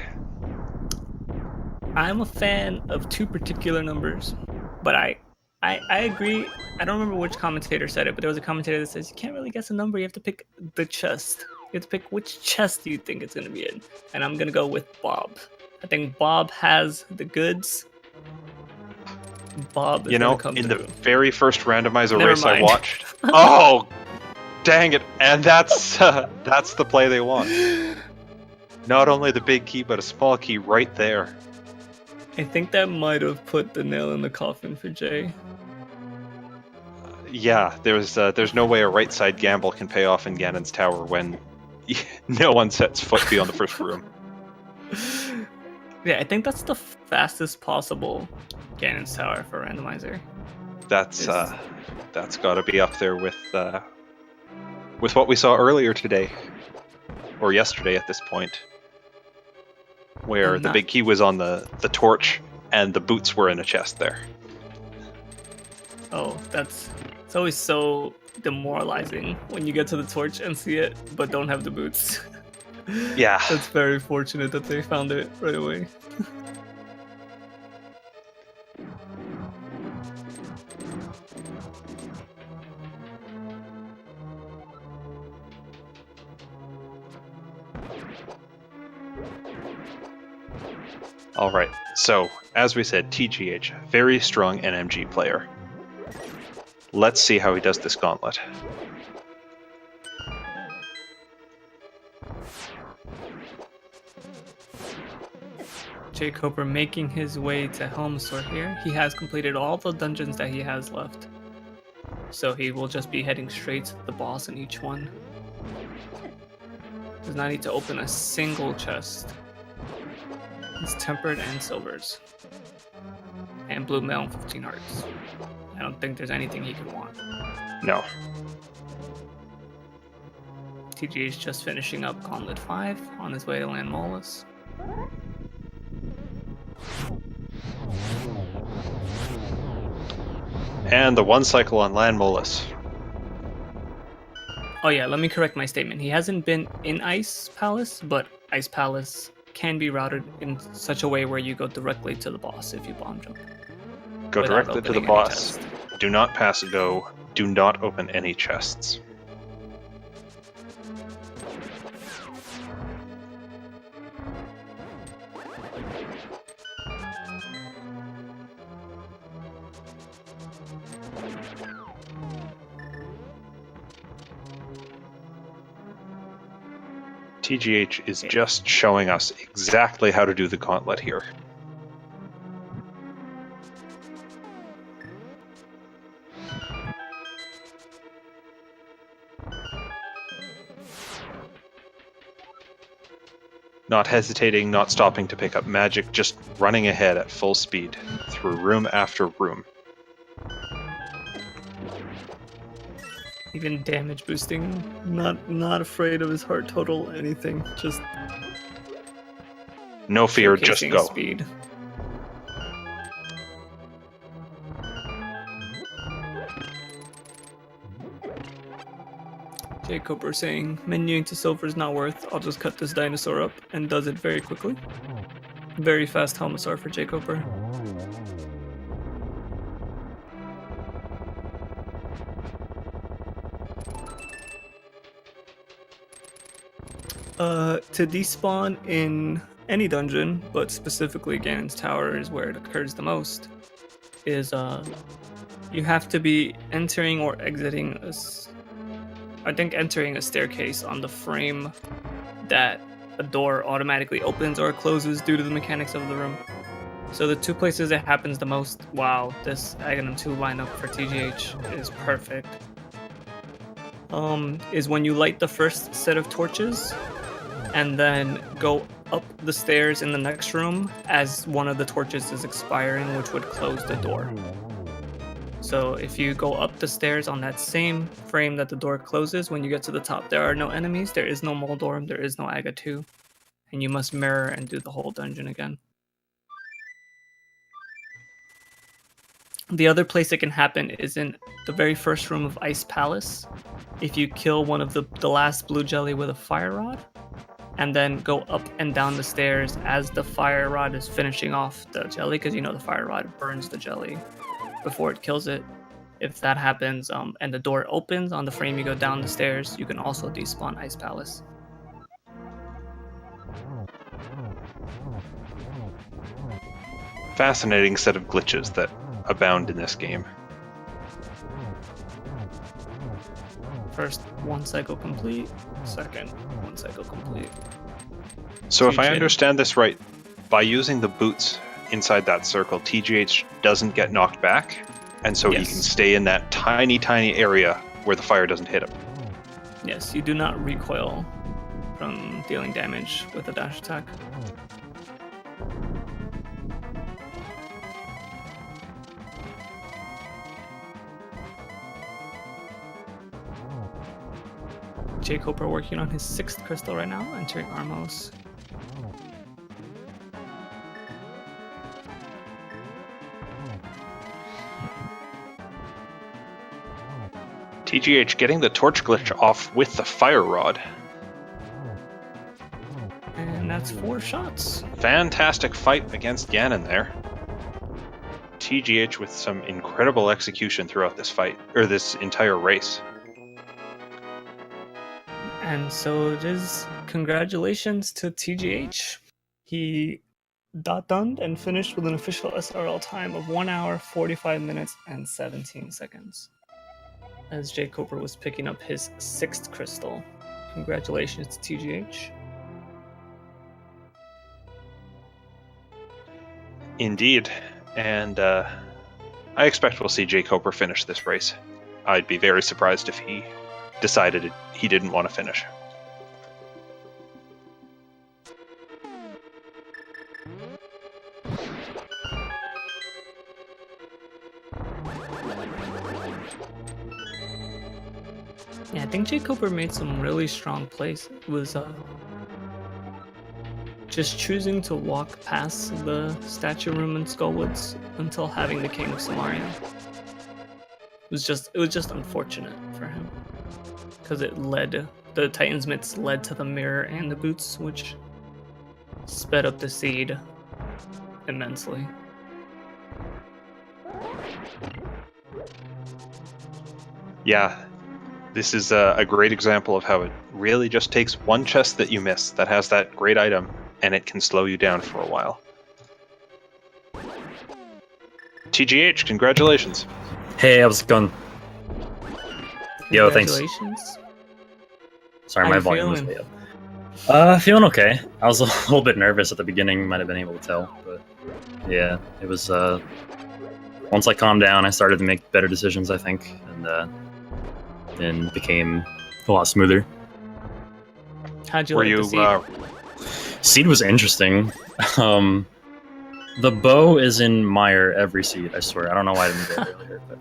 I'm a fan of 2 particular numbers, but I agree. I don't remember which commentator said it, but there was a commentator that says you can't really guess a number. You have to pick the chest. You have to pick which chest you think it's going to be in. And I'm going to go with Bob. I think Bob has the goods. Bob is going to come in through. The very first randomizer race mind. I watched. Oh, dang it. And that's the play they want. Not only the big key, but a small key right there. I think that might have put the nail in the coffin for Jay. Yeah, there's no way a right side gamble can pay off in Ganon's tower when no one sets foot beyond the first room. Yeah, I think that's the fastest possible Ganon's tower for Randomizer. That's got to be up there with what we saw earlier today, or yesterday at this point, where the big key was on the torch and the boots were in a chest there. Oh, that's It's always so demoralizing when you get to the torch and see it, but don't have the boots. Yeah. It's very fortunate that they found it right away. All right. So, as we said, TGH, very strong NMG player. Let's see how he does this gauntlet. jkoper making his way to Helmsor here. He has completed all the dungeons that he has left. So he will just be heading straight to the boss in each one. Does not need to open a single chest. It's tempered and silvers. And blue mail and 15 hearts. I don't think there's anything he could want. No. TGH is just finishing up Gauntlet 5 on his way to Land Molus. And the one cycle on Land Molus. Oh yeah, let me correct my statement. He hasn't been in Ice Palace, but Ice Palace can be routed in such a way where you go directly to the boss if you bomb jump. Go without directly to the opening any boss. chest. Do not pass a go. Do not open any chests. TGH is just showing us exactly how to do the gauntlet here. Not hesitating, not stopping to pick up magic, just running ahead at full speed through room after room. Even damage boosting, not afraid of his heart total, anything. Just No fear, just showcasing go. speed. jkoper saying, menuing to silver is not worth, I'll just cut this dinosaur up, and does it very quickly. Very fast Helmsar for jkoper. To despawn in any dungeon, but specifically Ganon's Tower is where it occurs the most, is you have to be entering or exiting entering a staircase on the frame that a door automatically opens or closes due to the mechanics of the room. So the two places it happens the most, wow, this Ganon 2 lineup for TGH is perfect. Is when you light the first set of torches and then go up the stairs in the next room as one of the torches is expiring, which would close the door. So if you go up the stairs on that same frame that the door closes, when you get to the top, there are no enemies, there is no Moldorm, there is no Aga 2, and you must mirror and do the whole dungeon again. The other place it can happen is in the very first room of Ice Palace. If you kill one of the last blue jelly with a fire rod, and then go up and down the stairs as the fire rod is finishing off the jelly, because you know the fire rod burns the jelly before it kills it. If that happens and the door opens on the frame you go down the stairs, you can also despawn Ice Palace. Fascinating set of glitches that abound in this game. First, one cycle complete. Second, one cycle complete. So if I TGH. understand this right, by using the boots inside that circle, TGH doesn't get knocked back, and so he Yes. can stay in that tiny, tiny area where the fire doesn't hit him. Yes, you do not recoil from dealing damage with a dash attack. jkoper working on his 6th crystal right now, entering Armos. TGH getting the torch glitch off with the fire rod. And that's 4 shots. Fantastic fight against Ganon there. TGH with some incredible execution throughout this fight, or this entire race. And so it is. Congratulations to TGH. He done and finished with an official SRL time of 1 hour, 45 minutes, and 17 seconds. As jkoper was picking up his 6th crystal. Congratulations to TGH. Indeed. And I expect we'll see jkoper finish this race. I'd be very surprised if he decided he didn't want to finish. Yeah, I think jkoper made some really strong plays. It was just choosing to walk past the statue room in Skullwoods until having the King of Samaria. It was just unfortunate for him, because the Titan's Mitts led to the mirror and the boots, which sped up the seed immensely. Yeah, this is a great example of how it really just takes one chest that you miss that has that great item, and it can slow you down for a while. TGH, congratulations. Hey, how's it going? Yo, thanks. Congratulations. Sorry, How my you volume was feeling? way up. Feeling okay. I was a little bit nervous at the beginning, might have been able to tell, but yeah, it was, once I calmed down, I started to make better decisions, I think, and then became a lot smoother. How'd you Were like you, the seed? Seed was interesting. The bow is in Mire every seed, I swear. I don't know why I didn't go earlier, but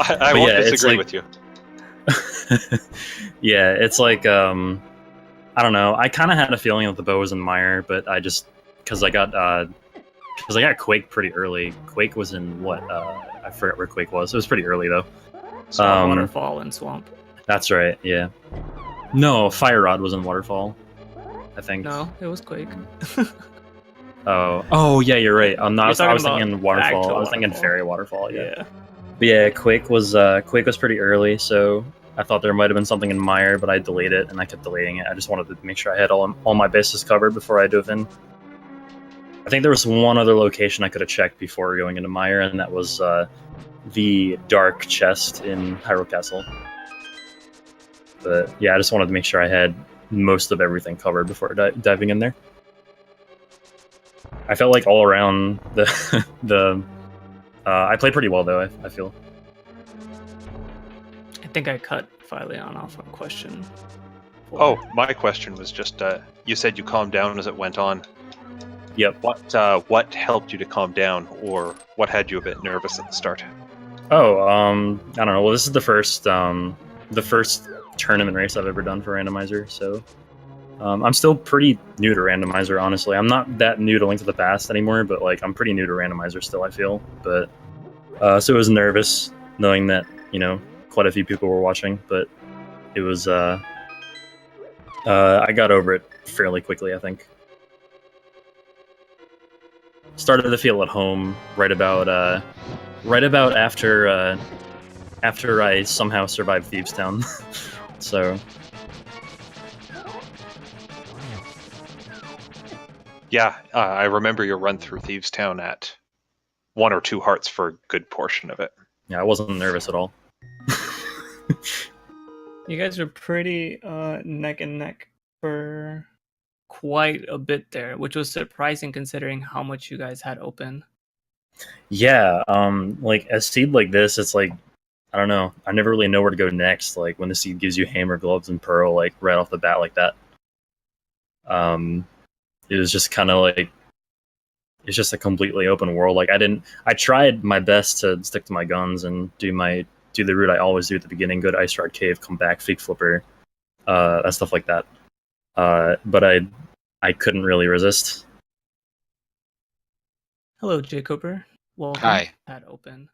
I but won't yeah, it's disagree like- with you. yeah, it's like, I don't know. I kind of had a feeling that the bow was in Mire, but I just, because I got Quake pretty early. Quake was in what? I forget where Quake was. It was pretty early though. Waterfall and Swamp. That's right. Yeah. No, Fire Rod was in Waterfall, I think. No, it was Quake. Oh yeah, you're right. I was talking thinking about Waterfall. actual I was thinking Waterfall. Fairy Waterfall. Yeah. Yeah. But yeah, Quake was pretty early, so I thought there might have been something in Mire, but I delayed it, and I kept delaying it. I just wanted to make sure I had all my bases covered before I dove in. I think there was one other location I could have checked before going into Mire, and that was the dark chest in Hyrule Castle. But yeah, I just wanted to make sure I had most of everything covered before diving in there. I felt like all around I played pretty well though. I feel. I think I cut Phileon off a question. Oh, my question was just, you said you calmed down as it went on. Yep. What helped you to calm down, or what had you a bit nervous at the start? Oh, I don't know. Well, this is the first tournament race I've ever done for Randomizer, so I'm still pretty new to Randomizer, honestly. I'm not that new to Link to the Past anymore, but like I'm pretty new to Randomizer still, I feel. But so it was nervous knowing that, you know, quite a few people were watching, but it was I got over it fairly quickly, I think. Started to feel at home right about after I somehow survived Thieves Town. So Yeah, I remember your run through Thieves Town at 1 or 2 hearts for a good portion of it. yeah, I wasn't nervous at all. You guys were pretty neck and neck for quite a bit there, which was surprising considering how much you guys had open. Yeah, like a seed like this, it's like, I don't know. I never really know where to go next. Like when the seed gives you Hammer, Gloves, and Pearl, like right off the bat, like that. It was just kind of like, it's just a completely open world. Like I tried my best to stick to my guns and do the route I always do at the beginning: go to Ice Rod Cave, come back, Fake Flipper, that stuff like that. But I couldn't really resist. Hello, jkoper. Welcome. Hi. At open.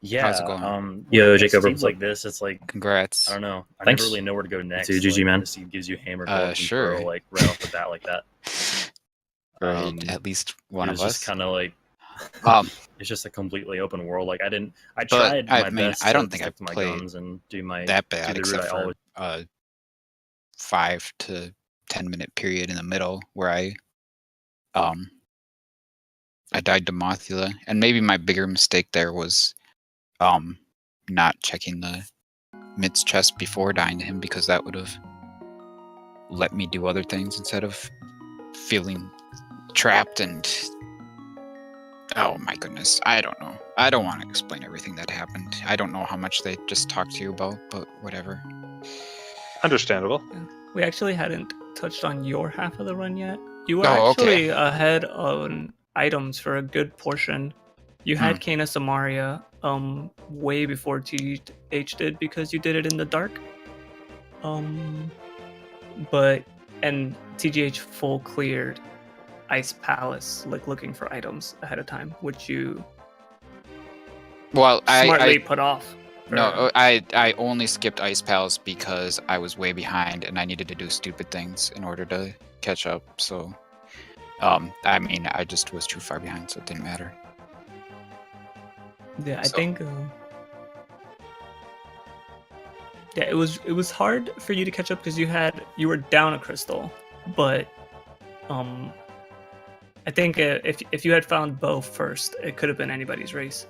Yeah. How's it going? Yo, jkoper, it's like this. It's like Congrats. I don't know. I Thanks. never really know where to go next. Dude, GG, like, man. This gives you hammer gloves and Sure. throw like right off the bat like that. Right, at least one of us. Just kind of like it's just a completely open world. Like I tried my best. I don't to think I stick to my played guns and do my that bad, do the except route I for always. 5 to 10-minute period in the middle where I died to Mothula, and maybe my bigger mistake there was not checking the Mitt's chest before dying to him, because that would have let me do other things instead of feeling trapped and oh my goodness, I don't know. I don't want to explain everything that happened. I don't know how much they just talked to you about, but whatever. Understandable. We actually hadn't touched on your half of the run yet. You were actually ahead on items for a good portion. You had Kana Samaria way before TGH did, because you did it in the dark. But TGH full cleared Ice Palace, like looking for items ahead of time, which you smartly put off. No, I only skipped Ice Palace because I was way behind and I needed to do stupid things in order to catch up. So, I mean, I just was too far behind, so it didn't matter. Yeah, I think. Yeah, it was hard for you to catch up because you were down a crystal, but I think if you had found Bo first, it could have been anybody's race.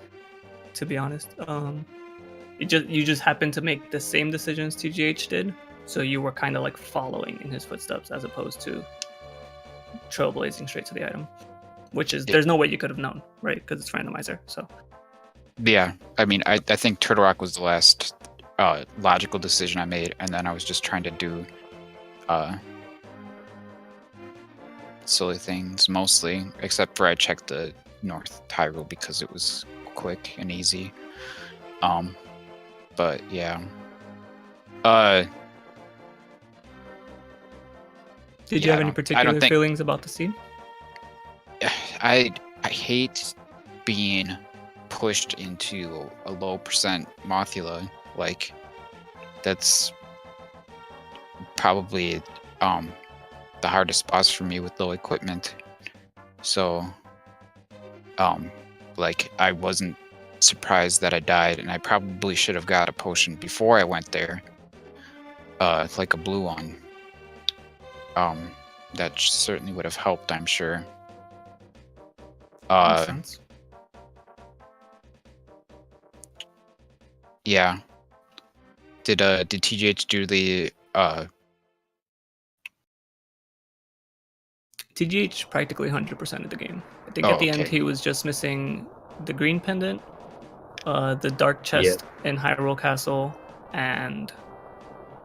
To be honest, you just happened to make the same decisions TGH did, so you were kind of like following in his footsteps as opposed to trailblazing straight to the item, which is there's no way you could have known, right? Because it's randomizer. So yeah, I mean, I think Turtle Rock was the last logical decision I made, and then I was just trying to do silly things mostly, except for I checked the North Hyrule because it was quick and easy. But yeah. Did you have any particular feelings about the scene? I hate being pushed into a low percent Mothula. Like, that's probably the hardest boss for me with low equipment. So like, I wasn't surprised that I died, and I probably should have got a potion before I went there, like a blue one. That certainly would have helped, I'm sure. Makes sense. Yeah. Did TGH do the TGH practically 100% of the game. I think at the end he was just missing the green pendant, the dark chest in Hyrule Castle, and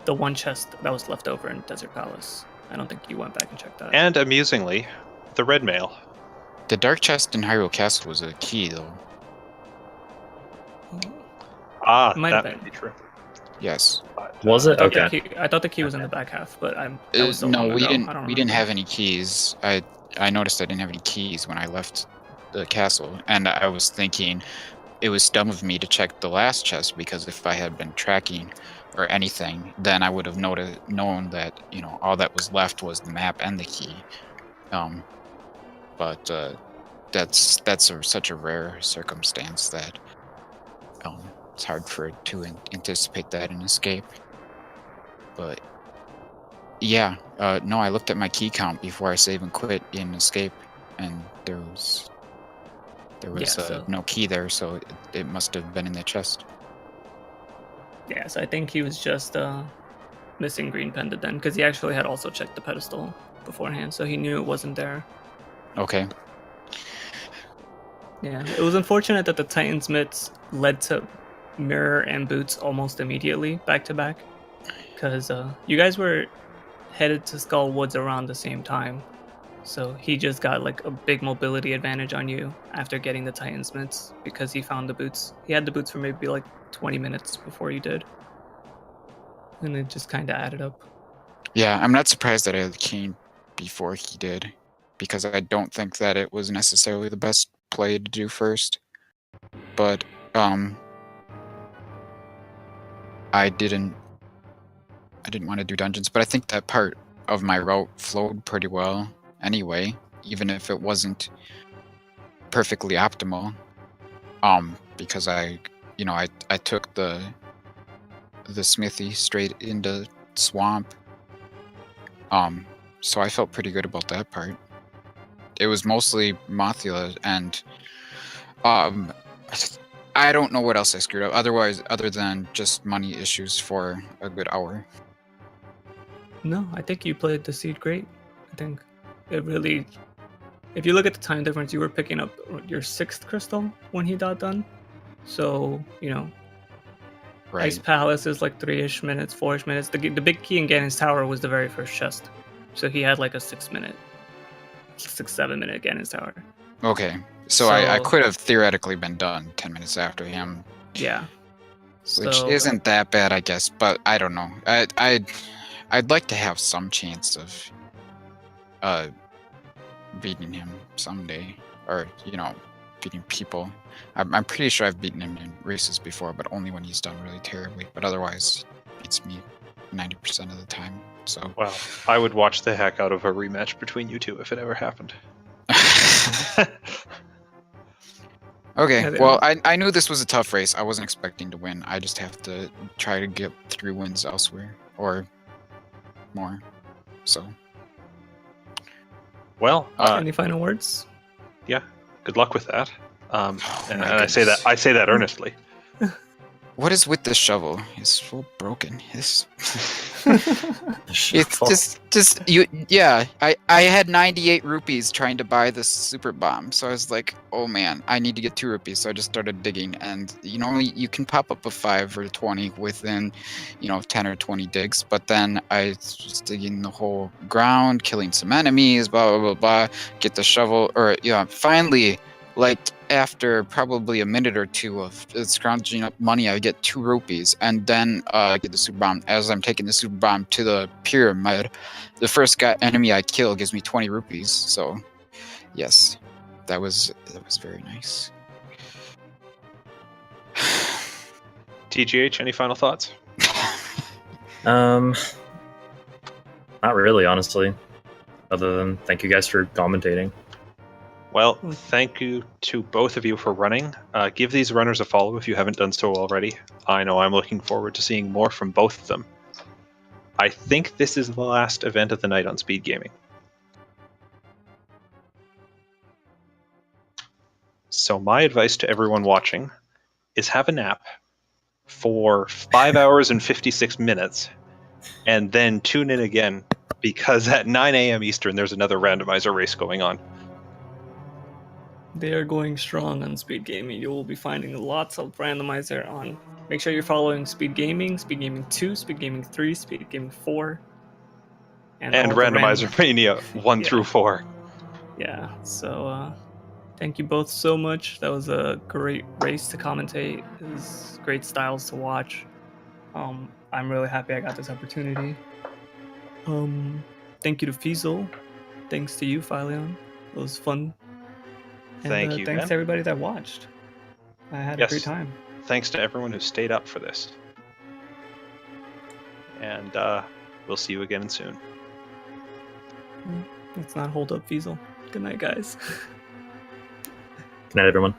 the one chest that was left over in Desert Palace. I don't think you went back and checked that. And amusingly, the red mail. The dark chest in Hyrule Castle was a key, though. That might be true. Yes. Was it? Okay. I thought the key was in the back half, but no, we didn't have any keys. I noticed I didn't have any keys when I left the castle, and I was thinking it was dumb of me to check the last chest, because if I had been tracking or anything, then I would have known that, you know, all that was left was the map and the key. But that's such a rare circumstance that it's hard for it to anticipate that in Escape. But yeah, no, I looked at my key count before I save and quit in Escape, and there was no key there, so it must have been in the chest. Yeah, so I think he was just missing green pendant then, because he actually had also checked the pedestal beforehand, so he knew it wasn't there. Okay. Yeah, it was unfortunate that the Titan's mitts led to Mirror and Boots almost immediately, back to back, because you guys were headed to Skull Woods around the same time, so he just got like a big mobility advantage on you after getting the Titan's mitts, because he found the boots. He had the boots for maybe like 20 minutes before you did, and it just kind of added up. Yeah, I'm not surprised that I had the key before he did, because I don't think that it was necessarily the best play to do first. But I didn't want to do dungeons, but I think that part of my route flowed pretty well anyway, even if it wasn't perfectly optimal. Because I took the smithy straight into swamp. So I felt pretty good about that part. It was mostly Mothula, and I don't know what else I screwed up. Other than just money issues for a good hour. No, I think you played the seed great. I think it really. If you look at the time difference, you were picking up your 6th crystal when he got done. So, Right. Ice Palace is like 3-ish minutes, 4-ish minutes. The big key in Ganon's Tower was the very first chest. So he had like a 7 minute Ganon's Tower. Okay. So I could have theoretically been done 10 minutes after him. Yeah. Which isn't that bad, I guess, but I don't know. I'd like to have some chance of beating him someday, or beating people. I'm pretty sure I've beaten him in races before, but only when he's done really terribly. But otherwise, he beats me 90% of the time. So Well, I would watch the heck out of a rematch between you two if it ever happened. Okay, Yeah, well, I knew this was a tough race. I wasn't expecting to win. I just have to try to get 3 wins elsewhere, or more. So, Well, any final words? yeah, good luck with that. And my I say that earnestly. what is with the shovel? It's so broken. It's I had 98 rupees trying to buy this super bomb, so I was like, oh man, I need to get 2 rupees. So I just started digging, and you can pop up a 5 or 20 within 10 or 20 digs, but then I was digging the whole ground, killing some enemies, blah blah blah blah, get the shovel, or finally, like after probably a minute or two of scrounging up money, I get 2 rupees, and then I get the super bomb. As I'm taking the super bomb to the pyramid, the first enemy I kill gives me 20 rupees. So, yes, that was very nice. TGH, any final thoughts? Not really, honestly. Other than thank you guys for commentating. Well, thank you to both of you for running. Give these runners a follow if you haven't done so already. I know I'm looking forward to seeing more from both of them. I think this is the last event of the night on Speed Gaming. So my advice to everyone watching is have a nap for 5 hours and 56 minutes, and then tune in again, because at 9 a.m. Eastern, there's another randomizer race going on. They are going strong on Speed Gaming. You will be finding lots of randomizer on. Make sure you're following Speed Gaming 2, Speed Gaming 3, Speed Gaming 4. And all the Randomizer Mania 1 through 4. Yeah, so thank you both so much. That was a great race to commentate. It was great styles to watch. I'm really happy I got this opportunity. Thank you to Fiesel. Thanks to you, Phileon. It was fun. And, Thank you, thanks Ben. to everybody that watched. I had a great time. Thanks to everyone who stayed up for this. And we'll see you again soon. Let's not hold up Fiesel. Good night, guys. Good night, everyone.